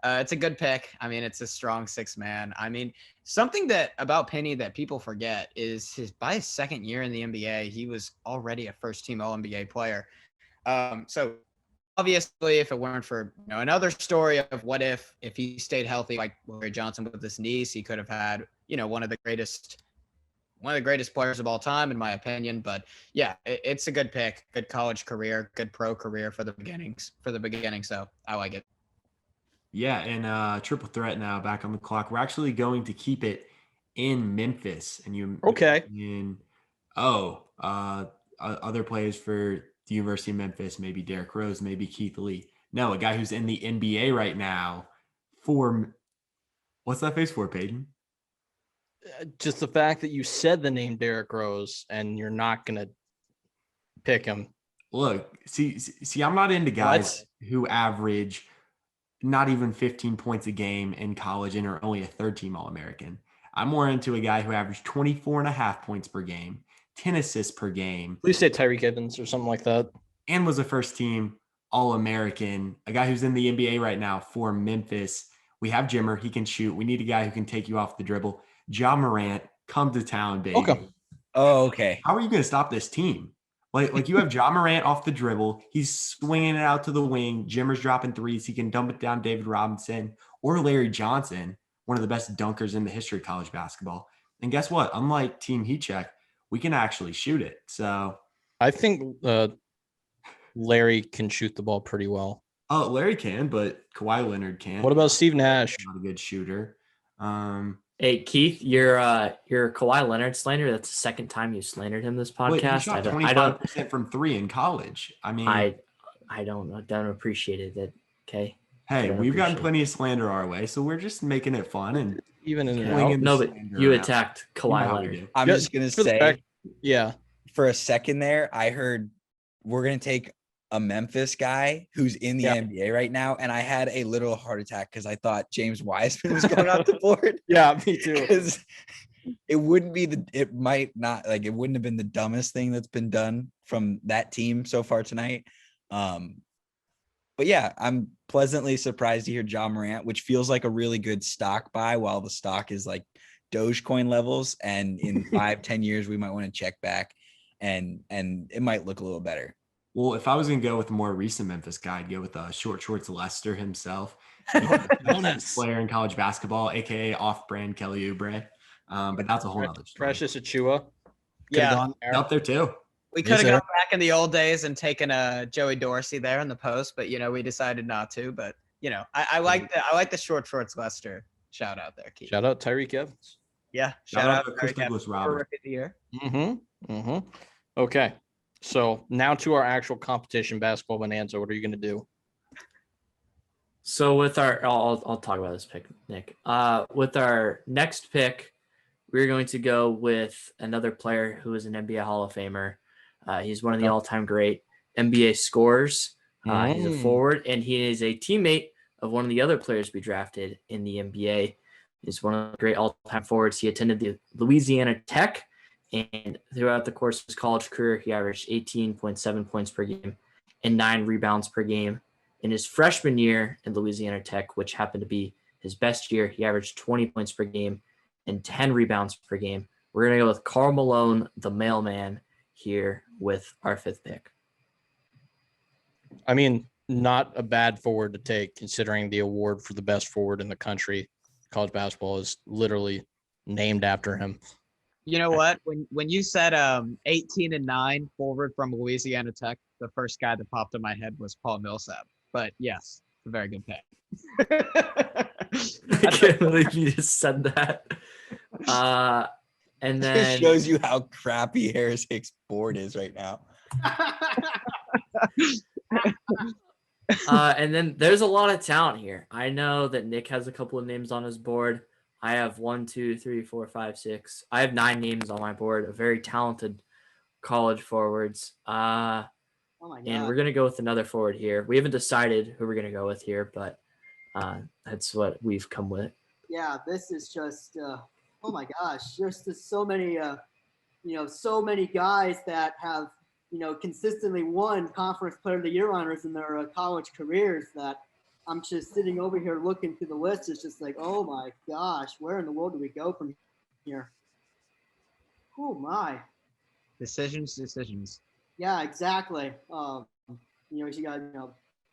It's a good pick. It's a strong 6-man. Something that about Penny that people forget is by his second year in the NBA, he was already a first-team All-NBA player. So obviously, if it weren't for another story of what if he stayed healthy, like Larry Johnson with his knees, he could have had one of the greatest players of all time, in my opinion. But yeah, it's a good pick, good college career, good pro career for the beginning. So I like it. Yeah, and triple threat now back on the clock. We're actually going to keep it in Memphis, and you Okay. Other players for the University of Memphis, maybe Derrick Rose, maybe Keith Lee. No, a guy who's in the NBA right now. What's that face for, Peyton? Just the fact that you said the name Derrick Rose and you're not gonna pick him. Look, see, I'm not into guys who average not even 15 points a game in college and are only a third-team All-American. I'm more into a guy who averaged 24.5 points per game, 10 assists per game. Please say Tyreek Evans or something like that. and was a first team All-American, a guy who's in the NBA right now for Memphis. We have Jimmer. He can shoot. We need a guy who can take you off the dribble. Ja Morant, come to town, baby. Okay. Oh, okay. How are you going to stop this team? Like you have Ja Morant off the dribble. He's swinging it out to the wing. Jimmer's dropping threes. He can dump it down David Robinson or Larry Johnson, one of the best dunkers in the history of college basketball. And guess what? Unlike Team Heat Check, we can actually shoot it. So I think Larry can shoot the ball pretty well. oh, Larry can, but Kawhi Leonard can't. What about Steve Nash? Not a good shooter. Hey Keith, you're Kawhi Leonard slander. That's the second time you slandered him this Wait, he podcast. shot I don't 25% from 3 in college. I mean, I don't appreciate it. Okay. hey, don't we've gotten appreciate plenty of slander our way, so we're just making it fun and Even in and Swinging out. No, but slander you around. attacked You know Kawhi how we Leonard. do. I'm Yeah, just gonna for the say fact- Yeah. for a second there, I heard we're gonna take a Memphis guy who's in the Yeah. NBA right now, and I had a little heart attack because I thought James Wiseman was going off the board. Yeah, me too. Because it wouldn't be it might not like it wouldn't have been the dumbest thing that's been done from that team so far tonight. But yeah, I'm pleasantly surprised to hear Ja Morant, which feels like a really good stock buy while the stock is like Dogecoin levels. And in 5-10 years, we might want to check back and it might look a little better. Well, if I was going to go with a more recent Memphis guy, I'd go with Short Shorts Lester himself. Bonus. Player in college basketball, aka off-brand Kelly Oubre. But that's a whole other story. Precious Achua. Yeah. Up there too. We Is could have there? gone back in the old days and taken Joey Dorsey there in the post, but we decided not to. But I like the short shorts Lester shout out there, Keith. Shout out Tyreek Evans. Yeah, Shout out to Chris Tyreek Evans Douglas for Robert. Rookie of the Year. Okay. So now to our actual competition basketball bonanza. What are you going to do? So with I'll talk about this pick, Nick. With our next pick, we're going to go with another player who is an NBA Hall of Famer. He's one of the all-time great NBA scorers. He's a forward, and he is a teammate of one of the other players we drafted in the NBA. He's one of the great all-time forwards. He attended the Louisiana Tech, and throughout the course of his college career, he averaged 18.7 points per game and 9 rebounds per game. In his freshman year in Louisiana Tech, which happened to be his best year, he averaged 20 points per game and 10 rebounds per game. We're going to go with Karl Malone, the mailman, here with our 5th pick. I mean, not a bad forward to take considering the award for the best forward in the country. College basketball is literally named after him. You know what? When you said 18-9 forward from Louisiana Tech, the first guy that popped in my head was Paul Millsap. But yes, it's a very good pick. I can't believe you just said that. And It then shows you how crappy Harris Hicks' board is right now. and then there's a lot of talent here. I know that Nick has a couple of names on his board. I have 1, 2, 3, 4, 5, 6. I have 9 names on my board of very talented college forwards. Oh my God. And we're going to go with another forward here. We haven't decided who we're going to go with here, but that's what we've come with. Yeah, this is just oh my gosh, there's just so many so many guys that have consistently won conference player of the year honors in their college careers that I'm just sitting over here looking through the list. It's just like, oh my gosh, where in the world do we go from here? Oh my. Decisions. Yeah, exactly. You got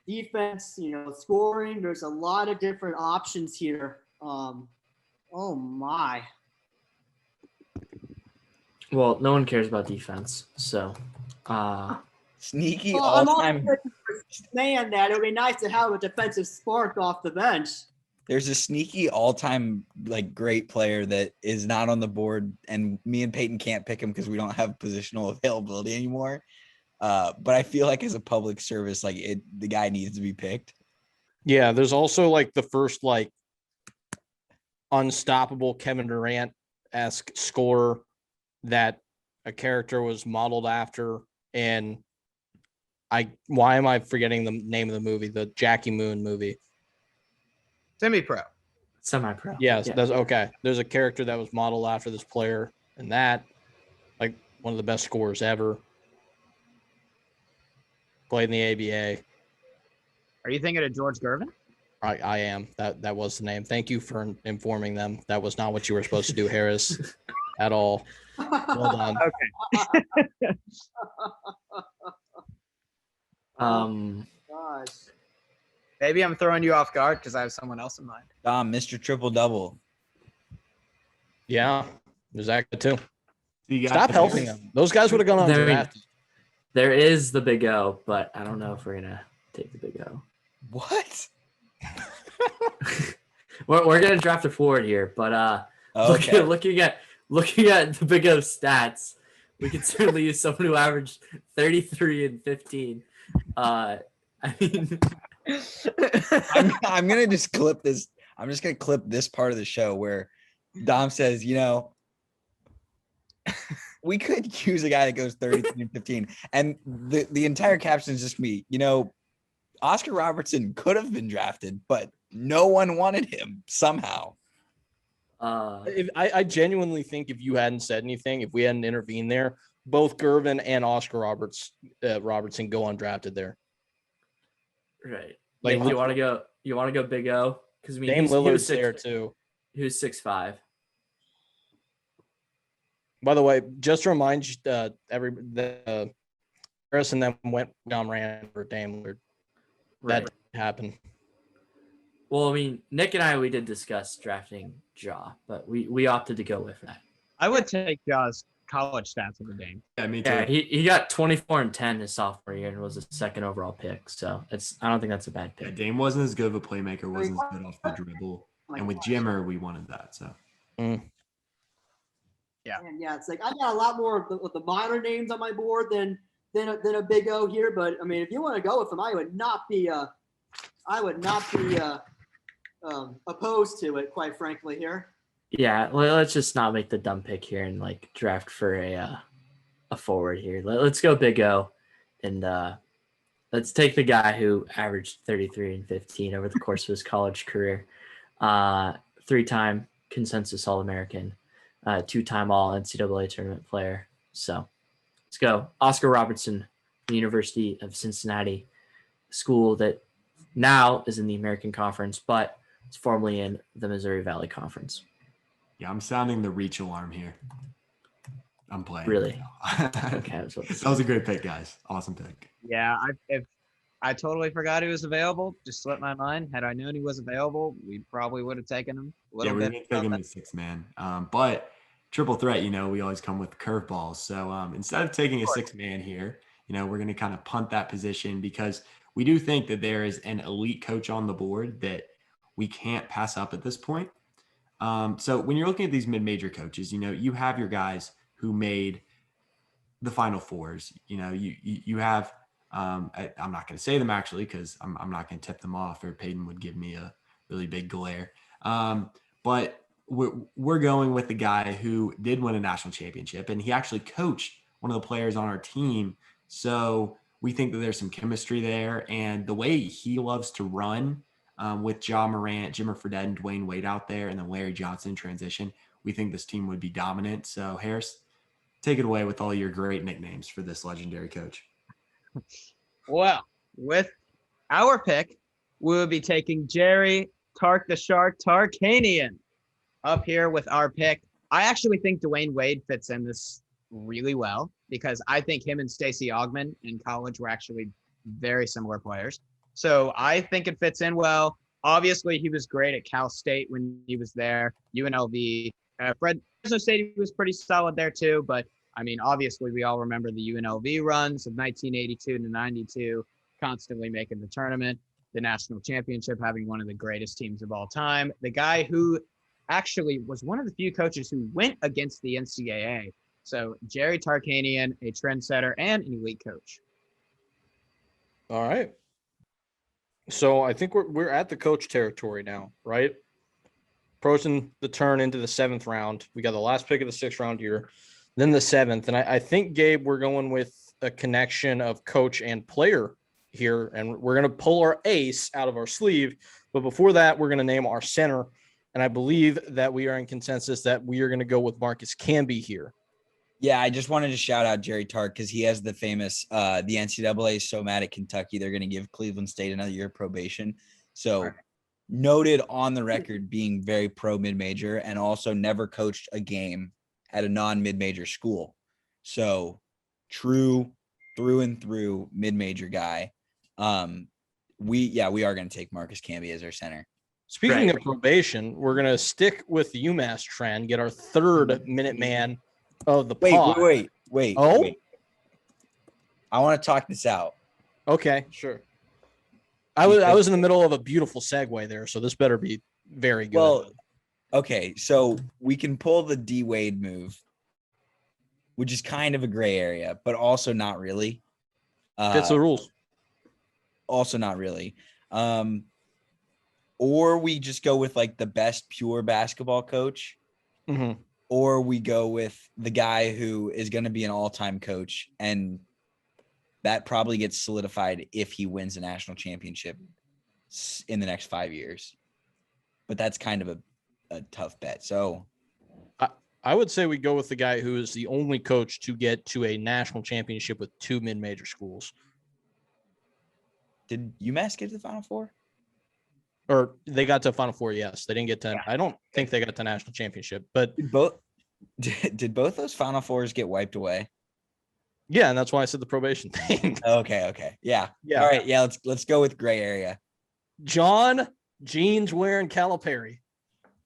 defense, scoring. There's a lot of different options here. Oh my. Well, no one cares about defense, so Sneaky Well, I'm all-time. saying that it would be nice to have a defensive spark off the bench. There's a sneaky all-time like great player that is not on the board, and me and Peyton can't pick him because we don't have positional availability anymore. But I feel like as a public service, the guy needs to be picked. Yeah, there's also like the first like unstoppable Kevin Durant-esque scorer that a character was modeled after. And why am I forgetting the name of the movie? The Jackie Moon movie. Semi-pro. semi-pro. Yes, Yeah. that's okay. There's a character that was modeled after this player, and that, like, one of the best scorers ever. Played in the ABA. Are you thinking of George Gervin? I am. That was the name. Thank you for informing them. That was not what you were supposed to do, Harris, at all. Well done. Gosh. Maybe I'm throwing you off guard because I have someone else in mind. Dom, Mr. Triple Double. Yeah, there's that good too. You got Stop the helping Bears. them. Those guys would have gone There- undrafted. There is the Big O, but I don't know if we're gonna take the Big O. What? We're gonna draft a forward here, but Okay. looking at the Big O stats, we could certainly use someone who averaged 33 and 15. I mean, I'm gonna just clip this. I'm just gonna clip this part of the show where Dom says, we could use a guy that goes 33 and 15, and the entire caption is just me. Oscar Robertson could have been drafted, but no one wanted him somehow. I genuinely think if you hadn't said anything, if we hadn't intervened there, both Gervin and Oscar Robertson go undrafted there. right. Like, Like, you want to go Big O? Because I mean, Dame he was Lillard's there too. He was 6'5". By the way, just to remind you, Harris and them went down ran for Dame Lillard. Right. That happened. Well, I mean, Nick and I, we did discuss drafting Ja, but we opted to go with that. I would take Jaws college stats of the game. Yeah, me too. Yeah, he got 24 and 10 his sophomore year and was a second overall pick. So I don't think that's a bad Yeah, pick. Dame wasn't as good of a playmaker, wasn't as good off the dribble. And with Jimmer, we wanted that. So And yeah, it's like I got a lot more of the minor names on my board than a Big O here. But I mean, if you want to go with them, I would not be opposed to it, quite frankly. Here, Yeah, let's just not make the dumb pick here and like draft for a forward here. Let's go Big O, and let's take the guy who averaged 33 and 15 over the course of his college career. 3-time consensus All-American, 2-time All NCAA tournament player. So let's go. Oscar Robertson, the University of Cincinnati, school that now is in the American Conference, but it's formerly in the Missouri Valley Conference. yeah, I'm sounding the reach alarm here. I'm playing. Really? Okay. Okay, I was about to say. That was a great pick, guys. Awesome pick. Yeah, if I totally forgot he was available. Just slipped my mind. Had I known he was available, we probably would have taken him. Yeah, we're gonna take him at 6 man. But triple threat, we always come with curveballs. So instead of taking a 6 man here, we're gonna kind of punt that position because we do think that there is an elite coach on the board that we can't pass up at this point. So when you're looking at these mid-major coaches, you have your guys who made the Final Fours. You have. I'm not going to say them actually because I'm not going to tip them off, or Peyton would give me a really big glare. But we're going with the guy who did win a national championship, and he actually coached one of the players on our team. So we think that there's some chemistry there, and the way he loves to run with Ja Morant, Jimmer Fredette, and Dwayne Wade out there, and then Larry Johnson in transition, we think this team would be dominant. So Harris, take it away with all your great nicknames for this legendary coach. Well, with our pick, we will be taking Jerry the Shark Tarkanian up here with our pick. I actually think Dwayne Wade fits in this really well because I think him and Stacey Augmon in college were actually very similar players. So I think it fits in well. Obviously, he was great at Cal State when he was there. UNLV, Fresno State was pretty solid there too, but I mean, obviously, we all remember the UNLV runs of 1982 to 92, constantly making the tournament, the national championship, having one of the greatest teams of all time. The guy who actually was one of the few coaches who went against the NCAA. So Jerry Tarkanian, a trendsetter and an elite coach. All right. So I think we're at the coach territory now, right? Approaching the turn into the 7th round. We got the last pick of the 6th round here. Then the 7th. And I think, Gabe, we're going with a connection of coach and player here. And we're going to pull our ace out of our sleeve. But before that, we're going to name our center. And I believe that we are in consensus that we are going to go with Marcus Camby here. Yeah, I just wanted to shout out Jerry Tart because he has the famous the NCAA is so mad at Kentucky they're going to give Cleveland State another year of probation. So Right. noted on the record being very pro mid-major and also never coached a game at a non-mid-major school. So true through and through mid-major guy. We are going to take Marcus Camby as our center. Speaking Right. of probation, we're going to stick with the UMass trend, get our third Minuteman of the pod. Wait. Oh? Wait. I want to talk this out. Okay, sure. I was in the middle of a beautiful segue there, so this better be very good. Well, okay, so we can pull the D Wade move, which is kind of a gray area, but also not really. Fits the rules. Also not really. Or we just go with like the best pure basketball coach, hmm or we go with the guy who is going to be an all-time coach, and that probably gets solidified if he wins a national championship in the next 5 years. But that's kind of a tough bet. So I would say we go with the guy who is the only coach to get to a national championship with 2 mid-major schools. did UMass get to the Final Four? Or they got to Final Four, yes. They didn't get to. I don't think they got to national championship, but Did both those Final Fours get wiped away? yeah, and that's why I said the probation thing. Okay. Yeah. Yeah. All right. Yeah. Let's go with gray area. John jeans wearing Calipari.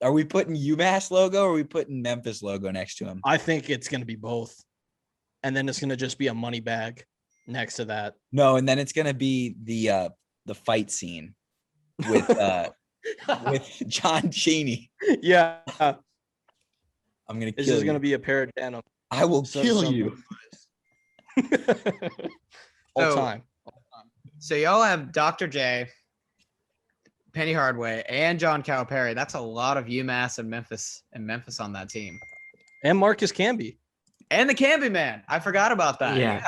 Are we putting UMass logo or are we putting Memphis logo next to him? I think it's going to be both, and then it's going to just be a money bag next to that. No, and then it's gonna be the fight scene with with John Cheney. Yeah, I'm gonna this kill is you. going to be a pair of denim. I will So- kill so- you. All So- time. So y'all have Dr. J, Penny Hardaway, and John Calipari. That's a lot of UMass and Memphis on that team. And Marcus Camby. And the Camby man. I forgot about that. Yeah.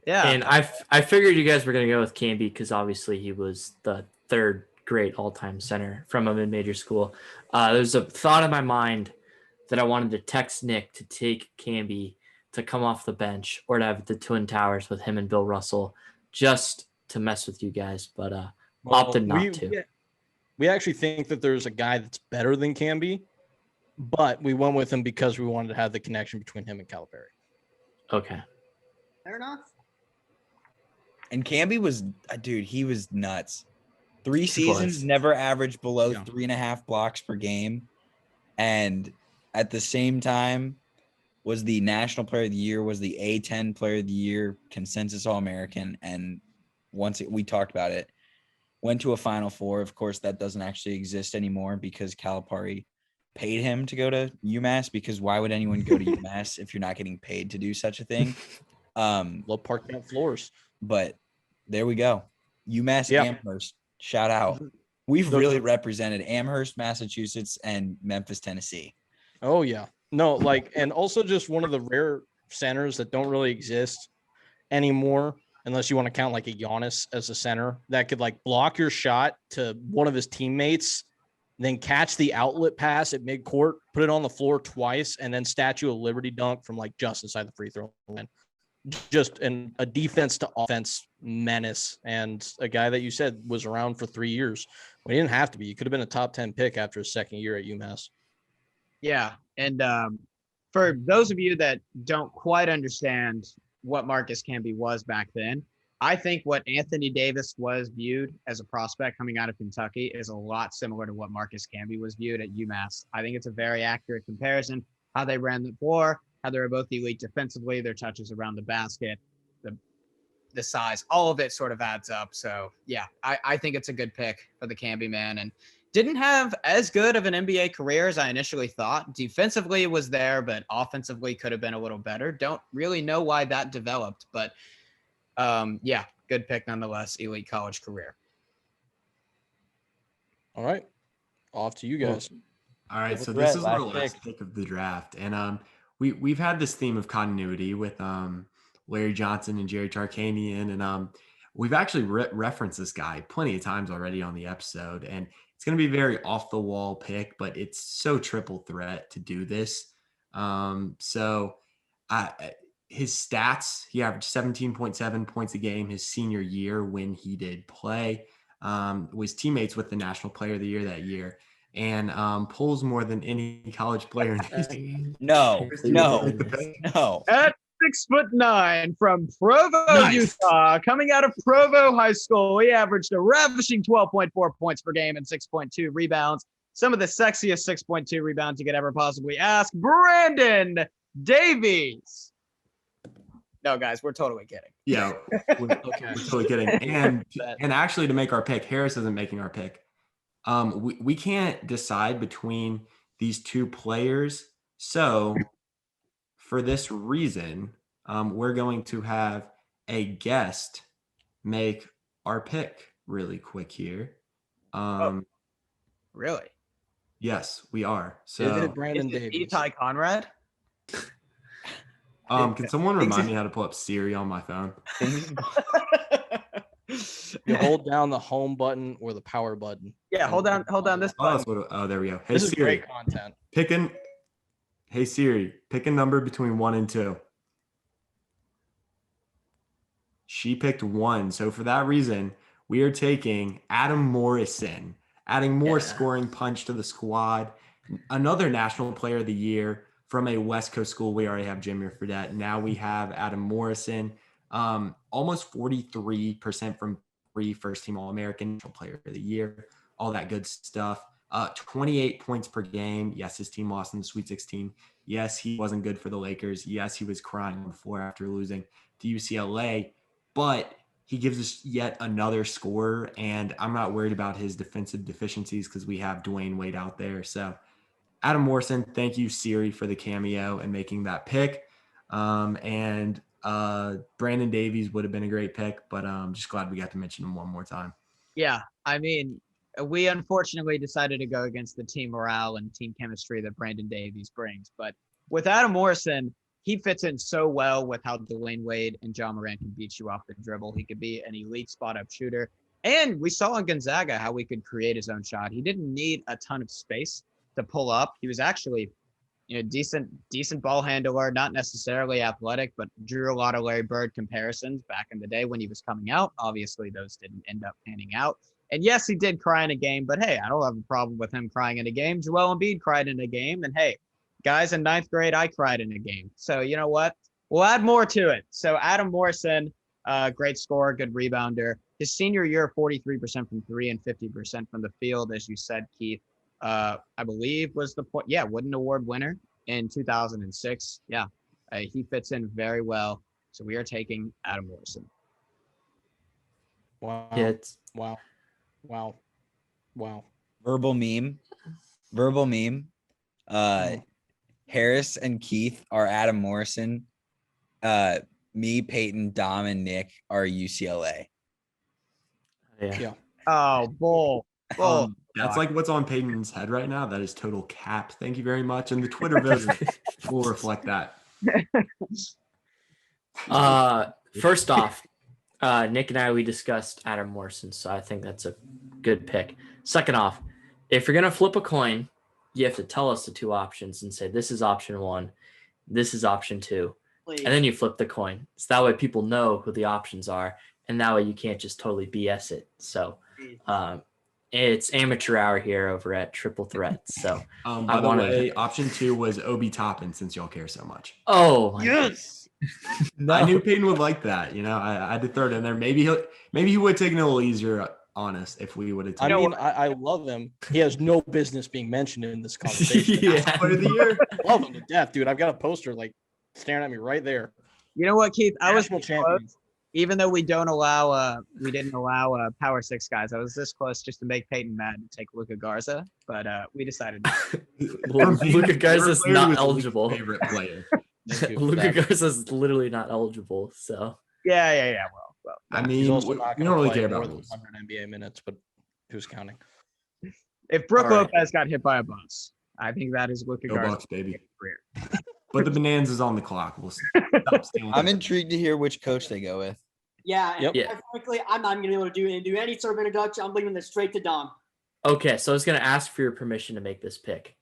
Yeah. And I figured you guys were gonna go with Camby because obviously he was the third great all-time center from a mid-major school. There's a thought in my mind that I wanted to text Nick to take Camby to come off the bench or to have the Twin Towers with him and Bill Russell just to mess with you guys, but opted not to. We actually think that there's a guy that's better than Camby, but we went with him because we wanted to have the connection between him and Calipari. Okay. Fair enough. And Camby was, dude, he was nuts. 3 He seasons, was. never averaged below Yeah. 3.5 blocks per game. And at the same time, was the National Player of the Year, was the A10 Player of the Year, consensus All-American. And we talked about it, went to a Final Four. Of course, that doesn't actually exist anymore because Calipari paid him to go to UMass, because why would anyone go to UMass if you're not getting paid to do such a thing? Love parking out floors. But there we go. UMass Yeah. Amherst. Shout out. We've The- really represented Amherst, Massachusetts, and Memphis, Tennessee. Oh yeah. No, and also just one of the rare centers that don't really exist anymore, unless you want to count like a Giannis as a center that could block your shot to one of his teammates, then catch the outlet pass at midcourt, put it on the floor twice, and then Statue of Liberty dunk from just inside the free throw line. Just a defense to offense menace, and a guy that you said was around for 3 years. Well, he didn't have to be. He could have been a top 10 pick after his second year at UMass. Yeah. And for those of you that don't quite understand what Marcus Camby was back then, I think what Anthony Davis was viewed as a prospect coming out of Kentucky is a lot similar to what Marcus Camby was viewed at UMass. I think it's a very accurate comparison. How they ran the floor, how they were both elite defensively, their touches around the basket, the size, all of it sort of adds up. So yeah, I think it's a good pick for the Camby man, and didn't have as good of an NBA career as I initially thought. Defensively it was there, but offensively could have been a little better. Don't really know why that developed, but yeah, good pick nonetheless. Elite college career. All right. Off to you guys. All right, so Brett, this is our last last pick of the draft, and we've had this theme of continuity with Larry Johnson and Jerry Tarkanian, and we've actually referenced this guy plenty of times already on the episode, and it's going to be a very off the wall pick, but it's so triple threat to do this. So his stats, he averaged 17.7 points a game his senior year when he did play. Was teammates with the National Player of the Year that year, and pulls more than any college player in history. No, no, no. At 6'9" from Provo, Nice. Utah, coming out of Provo High School, he averaged a ravishing 12.4 points per game and 6.2 rebounds. Some of the sexiest 6.2 rebounds you could ever possibly ask. Brandon Davies. No, guys, we're totally kidding. Yeah, we're totally kidding. And actually, to make our pick, Harris isn't making our pick. We can't decide between these two players. So for this reason, we're going to have a guest make our pick really quick here. Really? Yes, we are. Is So it Brandon Is it Davies? Ty Conrad? can someone remind me how to pull up Siri on my phone? You hold down the home button or the power button. Yeah, hold on this Oh, button. that's what, there we go. Hey This is Siri, great content. Hey Siri, pick a number between 1 and 2. She picked 1. So for that reason, we are taking Adam Morrison, adding more scoring punch to the squad. Another National Player of the Year from a West Coast school. We already have Jameer Fredette. Now we have Adam Morrison. Almost 43% from 3, first-team All-American, National Player of the Year, all that good stuff. 28 points per game. Yes, his team lost in the Sweet 16. Yes, he wasn't good for the Lakers. Yes, he was crying on the floor after losing to UCLA. But he gives us yet another scorer, and I'm not worried about his defensive deficiencies because we have Dwayne Wade out there. So Adam Morrison, thank you, Siri, for the cameo and making that pick. And Brandon Davies would have been a great pick, but I'm just glad we got to mention him one more time. Yeah, I mean, we unfortunately decided to go against the team morale and team chemistry that Brandon Davies brings. But with Adam Morrison, he fits in so well with how Dwayne Wade and John Morant can beat you off the dribble. He could be an elite spot-up shooter. And we saw in Gonzaga how he could create his own shot. He didn't need a ton of space to pull up. He was actually decent ball handler, not necessarily athletic, but drew a lot of Larry Bird comparisons back in the day when he was coming out. Obviously, those didn't end up panning out. And yes, he did cry in a game, but hey, I don't have a problem with him crying in a game. Joel Embiid cried in a game, and hey, guys, in 9th grade, I cried in a game. So you know what? We'll add more to it. So Adam Morrison, great scorer, good rebounder. His senior year, 43% from 3 and 50% from the field, as you said, Keith. I believe was the point. Yeah, Wooden Award winner in 2006. Yeah, he fits in very well. So we are taking Adam Morrison. Wow. Yeah, Wow. Verbal meme. Harris and Keith are Adam Morrison. Me, Peyton, Dom, and Nick are UCLA. yeah. Oh, bull. That's like what's on Peyton's head right now. That is total cap. Thank you very much. And the Twitter vote will reflect that. First off, Nick and I, we discussed Adam Morrison, so I think that's a good pick. Second off, if you're going to flip a coin, you have to tell us the two options and say, this is option 1, this is option 2. Please. And then you flip the coin. So that way people know who the options are. And that way you can't just totally BS it. So it's amateur hour here over at Triple Threat. So By the way, option 2 was Obi Toppin, since y'all care so much. oh my Yes. no. I knew Peyton would like that. I had to throw it in there. Maybe he would have taken it a little easier on us if we would have I taken mean, I love him. He has no business being mentioned in this conversation. Yeah. Player of the Year. I love him to death, dude. I've got a poster like staring at me right there. You know what, Keith? I was National close, champions. even though we didn't allow Power 6 guys. I was this close just to make Peyton mad and take Luka Garza, but we decided. Luka Garza's Player not was Luka's eligible. Favorite player. Thank you for Luka that. Garza's literally not eligible. So Yeah. Well. I He's mean, also we not don't gonna really play care more about than rules. 100 NBA minutes, but who's counting? If Brooke All right. Lopez got hit by a bus, I think that is Luka Go Garza's Bucks, baby. career. But the Bonanza's on the clock. We'll stop stealing. I'm intrigued to hear which coach they go with. Yeah, Yep. and frankly, I'm not even gonna be able to do any sort of introduction. I'm leaving this straight to Dom. okay, so I was gonna ask for your permission to make this pick.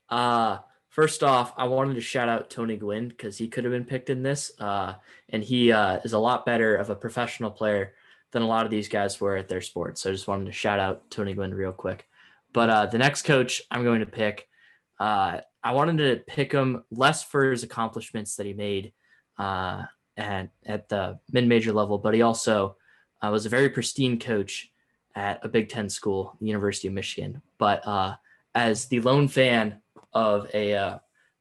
First off, I wanted to shout out Tony Gwynn because he could have been picked in this. And he is a lot better of a professional player than a lot of these guys were at their sports. So I just wanted to shout out Tony Gwynn real quick. But the next coach I'm going to pick, I wanted to pick him less for his accomplishments that he made and at the mid-major level, but he also was a very pristine coach at a Big Ten school, the University of Michigan. But as the lone fan of a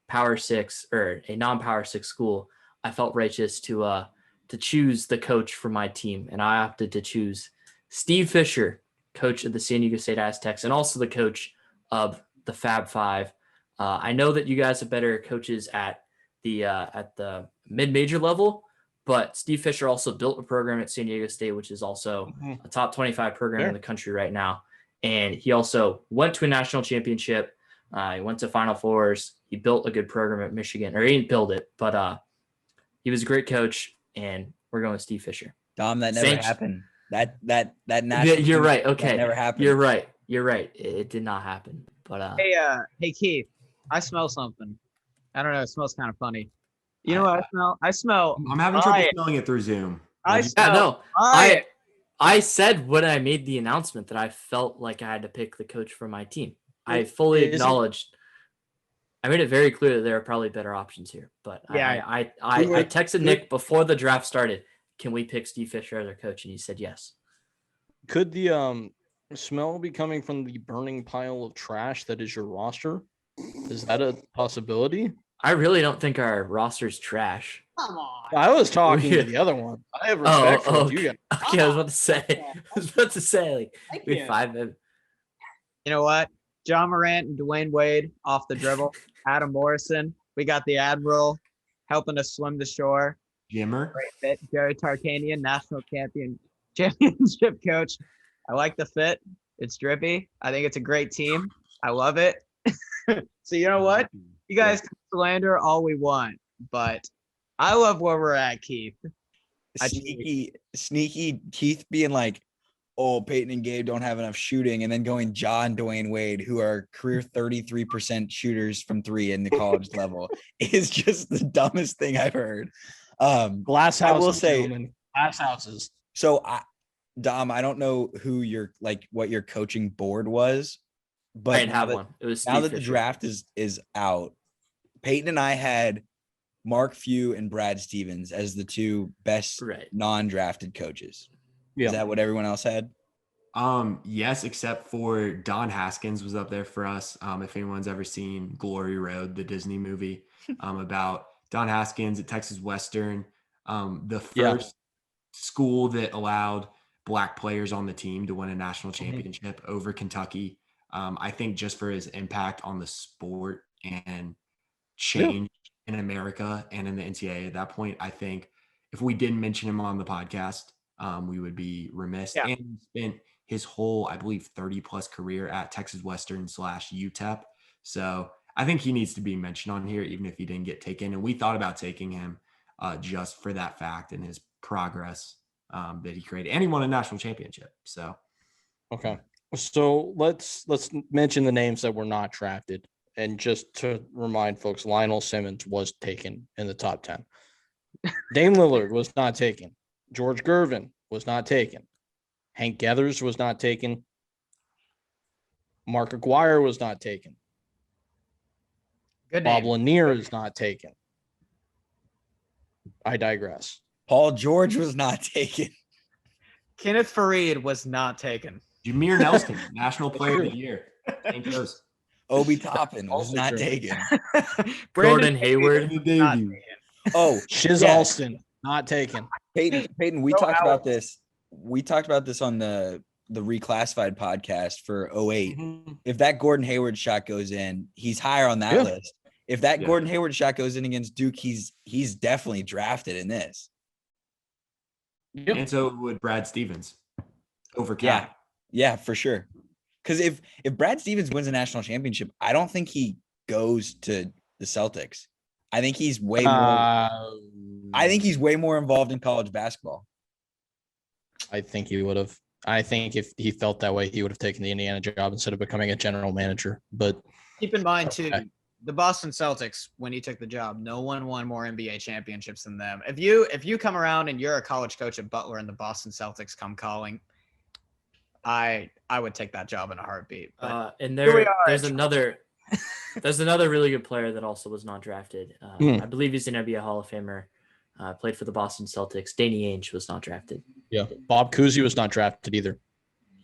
Power Six or a non-Power Six school, I felt righteous to choose the coach for my team, and I opted to choose Steve Fisher, coach of the San Diego State Aztecs, and also the coach of the Fab Five. I know that you guys have better coaches at the mid-major level, but Steve Fisher also built a program at San Diego State, which is also a top 25 program in the country right now. And he also went to a national championship. He went to Final Fours. He built a good program at Michigan, or he didn't build it, but he was a great coach, and we're going with Steve Fisher. Dom, that never happened. That national. You're right. Okay, that never happened. You're right. It did not happen. But Hey Keith, I smell something. I don't know. It smells kind of funny. You know what I smell? I smell. I'm having trouble smelling it through Zoom. I said when I made the announcement that I felt like I had to pick the coach for my team. I fully acknowledged. I made it very clear that there are probably better options here. But yeah, I texted Nick before the draft started. Can we pick Steve Fisher as our coach? And he said yes. Could the smell be coming from the burning pile of trash that is your roster? Is that a possibility? I really don't think our roster's trash. Come on. I was talking to the other one. I have respect for what you guys. Okay, I was about to say, like, Thank we you. had 5 minutes. You know what? John Morant and Dwayne Wade off the dribble. Adam Morrison. We got the Admiral helping us swim the shore. Jimmer. Great fit. Jerry Tarkanian, national championship coach. I like the fit. It's drippy. I think it's a great team. I love it. So you know what? You guys can slander all we want, but I love where we're at, Keith. Sneaky Keith being like, oh, Peyton and Gabe don't have enough shooting, and then going John Dwayne Wade, who are career 33% shooters from 3 in the college level, is just the dumbest thing I've heard. Glass houses. I will say, glass houses. So, Dom, I don't know who what your coaching board was, but I didn't have one. It was now Steve that the Fisher. draft is out. Peyton and I had Mark Few and Brad Stevens as the 2 best non-drafted coaches. Yeah. Is that what everyone else had? Yes, except for Don Haskins was up there for us. If anyone's ever seen Glory Road, the Disney movie, about Don Haskins at Texas Western, the first school that allowed Black players on the team to win a national championship over Kentucky. I think just for his impact on the sport and change in America and in the NCAA at that point, I think if we didn't mention him on the podcast, we would be remiss. Yeah. And he spent his whole, I believe, 30-plus career at Texas Western / UTEP. So I think he needs to be mentioned on here, even if he didn't get taken. And we thought about taking him just for that fact and his progress that he created. And he won a national championship. So, okay. So let's mention the names that were not drafted. And just to remind folks, Lionel Simmons was taken in the top 10. Dame Lillard was not taken. George Gervin was not taken. Hank Gathers was not taken. Mark Aguirre was not taken. Good Bob name. Lanier is not taken. I digress. Paul George was not taken. Kenneth Fareed was not taken. Jameer Nelson, National Player of the Year. Thank you. Obi Toppin was Also not true. taken. Gordon Hayward. Not taken. Oh, Shiz yeah. Alston, not taken. Peyton, we talked about this. We talked about this on the Reclassified podcast for 08. If that Gordon Hayward shot goes in, he's higher on that list. If that Gordon Hayward shot goes in against Duke, he's definitely drafted in this. And so would Brad Stevens over Cal. Yeah, for sure. Because if Brad Stevens wins a national championship, I don't think he goes to the Celtics. I think he's way more. I think he's way more involved in college basketball. I think he would have. I think if he felt that way, he would have taken the Indiana job instead of becoming a general manager. But Keep in mind too, the Boston Celtics, when he took the job, no one won more NBA championships than them. If you come around and you're a college coach at Butler and the Boston Celtics come calling, I would take that job in a heartbeat. But And here we are. there's another really good player that also was not drafted. I believe he's an NBA Hall of Famer. Played for the Boston Celtics. Danny Ainge was not drafted. Yeah. Bob Cousy was not drafted either.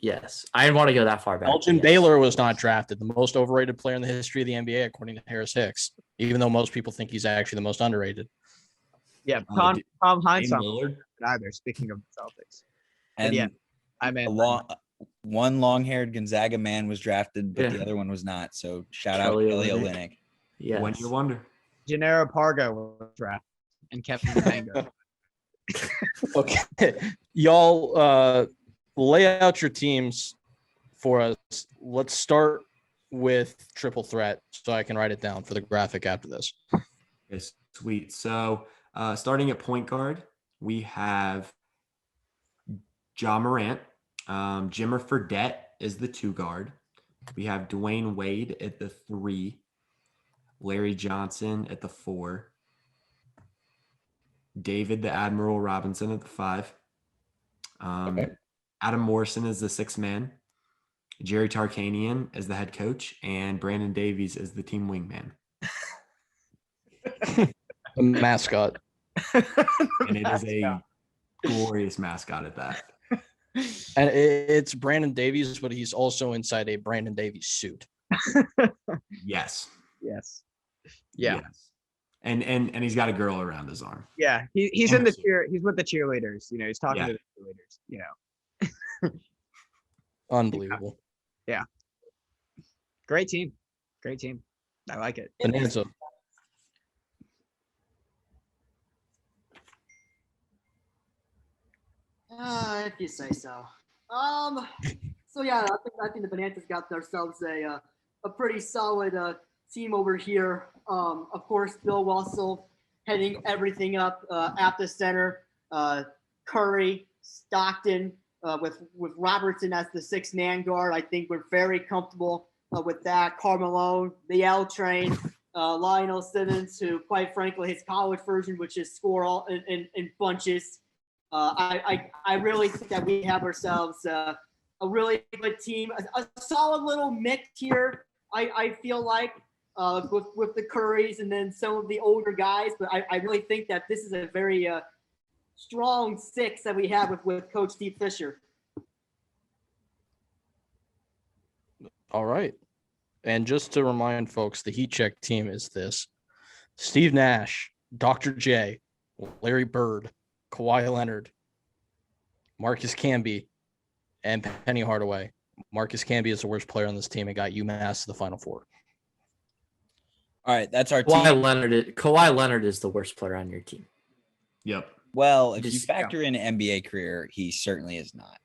Yes, I didn't want to go that far back. Elgin yes. Baylor was not drafted, the most overrated player in the history of the NBA, according to Harris Hicks, even though most people think he's actually the most underrated. Yeah, Dame Tom Hines Lillard. either. Speaking of the Celtics, And yeah, I mean, one long-haired Gonzaga man was drafted, but the Yeah. other one was not. So shout Kelly out Kelly Olynyk. Olynyk. Yes. One year wonder. Gennaro Parga was drafted and Kevin Bango. Okay. Y'all lay out your teams for us. Let's start with triple threat so I can write it down for the graphic after this. Yes, sweet. So starting at point guard, we have Ja Morant. Jimmer Fredette is the 2 guard. We have Dwayne Wade at the 3. Larry Johnson at the 4. David the Admiral Robinson at the 5. Okay. Adam Morrison is the 6th man. Jerry Tarkanian as the head coach, and Brandon Davies as the team wingman. The mascot. And it is a glorious mascot at that. And it's Brandon Davies, but he's also inside a Brandon Davies suit. Yes. Yes. Yeah. Yes. And he's got a girl around his arm. Yeah. He's in the Emerson. he's with the cheerleaders. You know, he's talking Yeah. to the cheerleaders. You know. Unbelievable. Great team. Great team. I like it. Bonanza. If you say so. So yeah, I think the Bonanzas got themselves a pretty solid team over here. Of course, Bill Russell heading everything up at the center. Curry, Stockton, with Robertson as the 6-man guard. I think we're very comfortable with that. Carmelo, the L train, Lionel Simmons, who quite frankly his college version, which is score all in bunches. I really think that we have ourselves a really good team, a solid little mix here. I feel like with the Currys and then some of the older guys, but I really think that this is a very strong 6 that we have with Coach Steve Fisher. All right. And just to remind folks, the Heat Check team is this: Steve Nash, Dr. J, Larry Bird, Kawhi Leonard, Marcus Camby, and Penny Hardaway. Marcus Camby is the worst player on this team and got UMass to the Final Four. All right, that's our Kawhi team. Leonard is the worst player on your team. Yep. Well, if you Just- factor in NBA career, he certainly is not.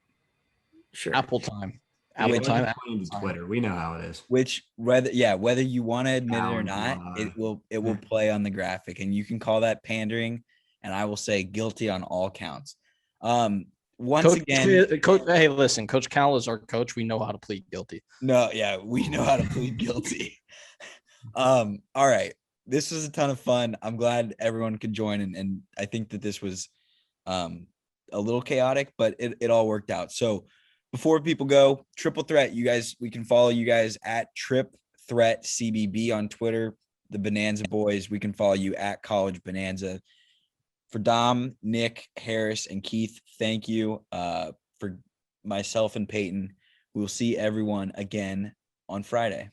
Sure. Apple time. Yeah, Apple when time. you Apple clean to time. Twitter. We know how it is. Which whether you want to admit it or Down, not, it will play on the graphic, and you can call that pandering, and I will say guilty on all counts. Once Coach, again, hey, listen, Coach Cal is our coach. We know how to plead guilty. no, yeah, we know how to plead guilty. All right, this was a ton of fun. I'm glad everyone could join, and I think that this was a little chaotic, but it all worked out. So before people go, Triple Threat, you guys, we can follow you guys at Trip Threat CBB on Twitter. The Bonanza Boys, we can follow you at College Bonanza. For Dom, Nick, Harris, and Keith, thank you. For myself and Peyton, we will see everyone again on Friday.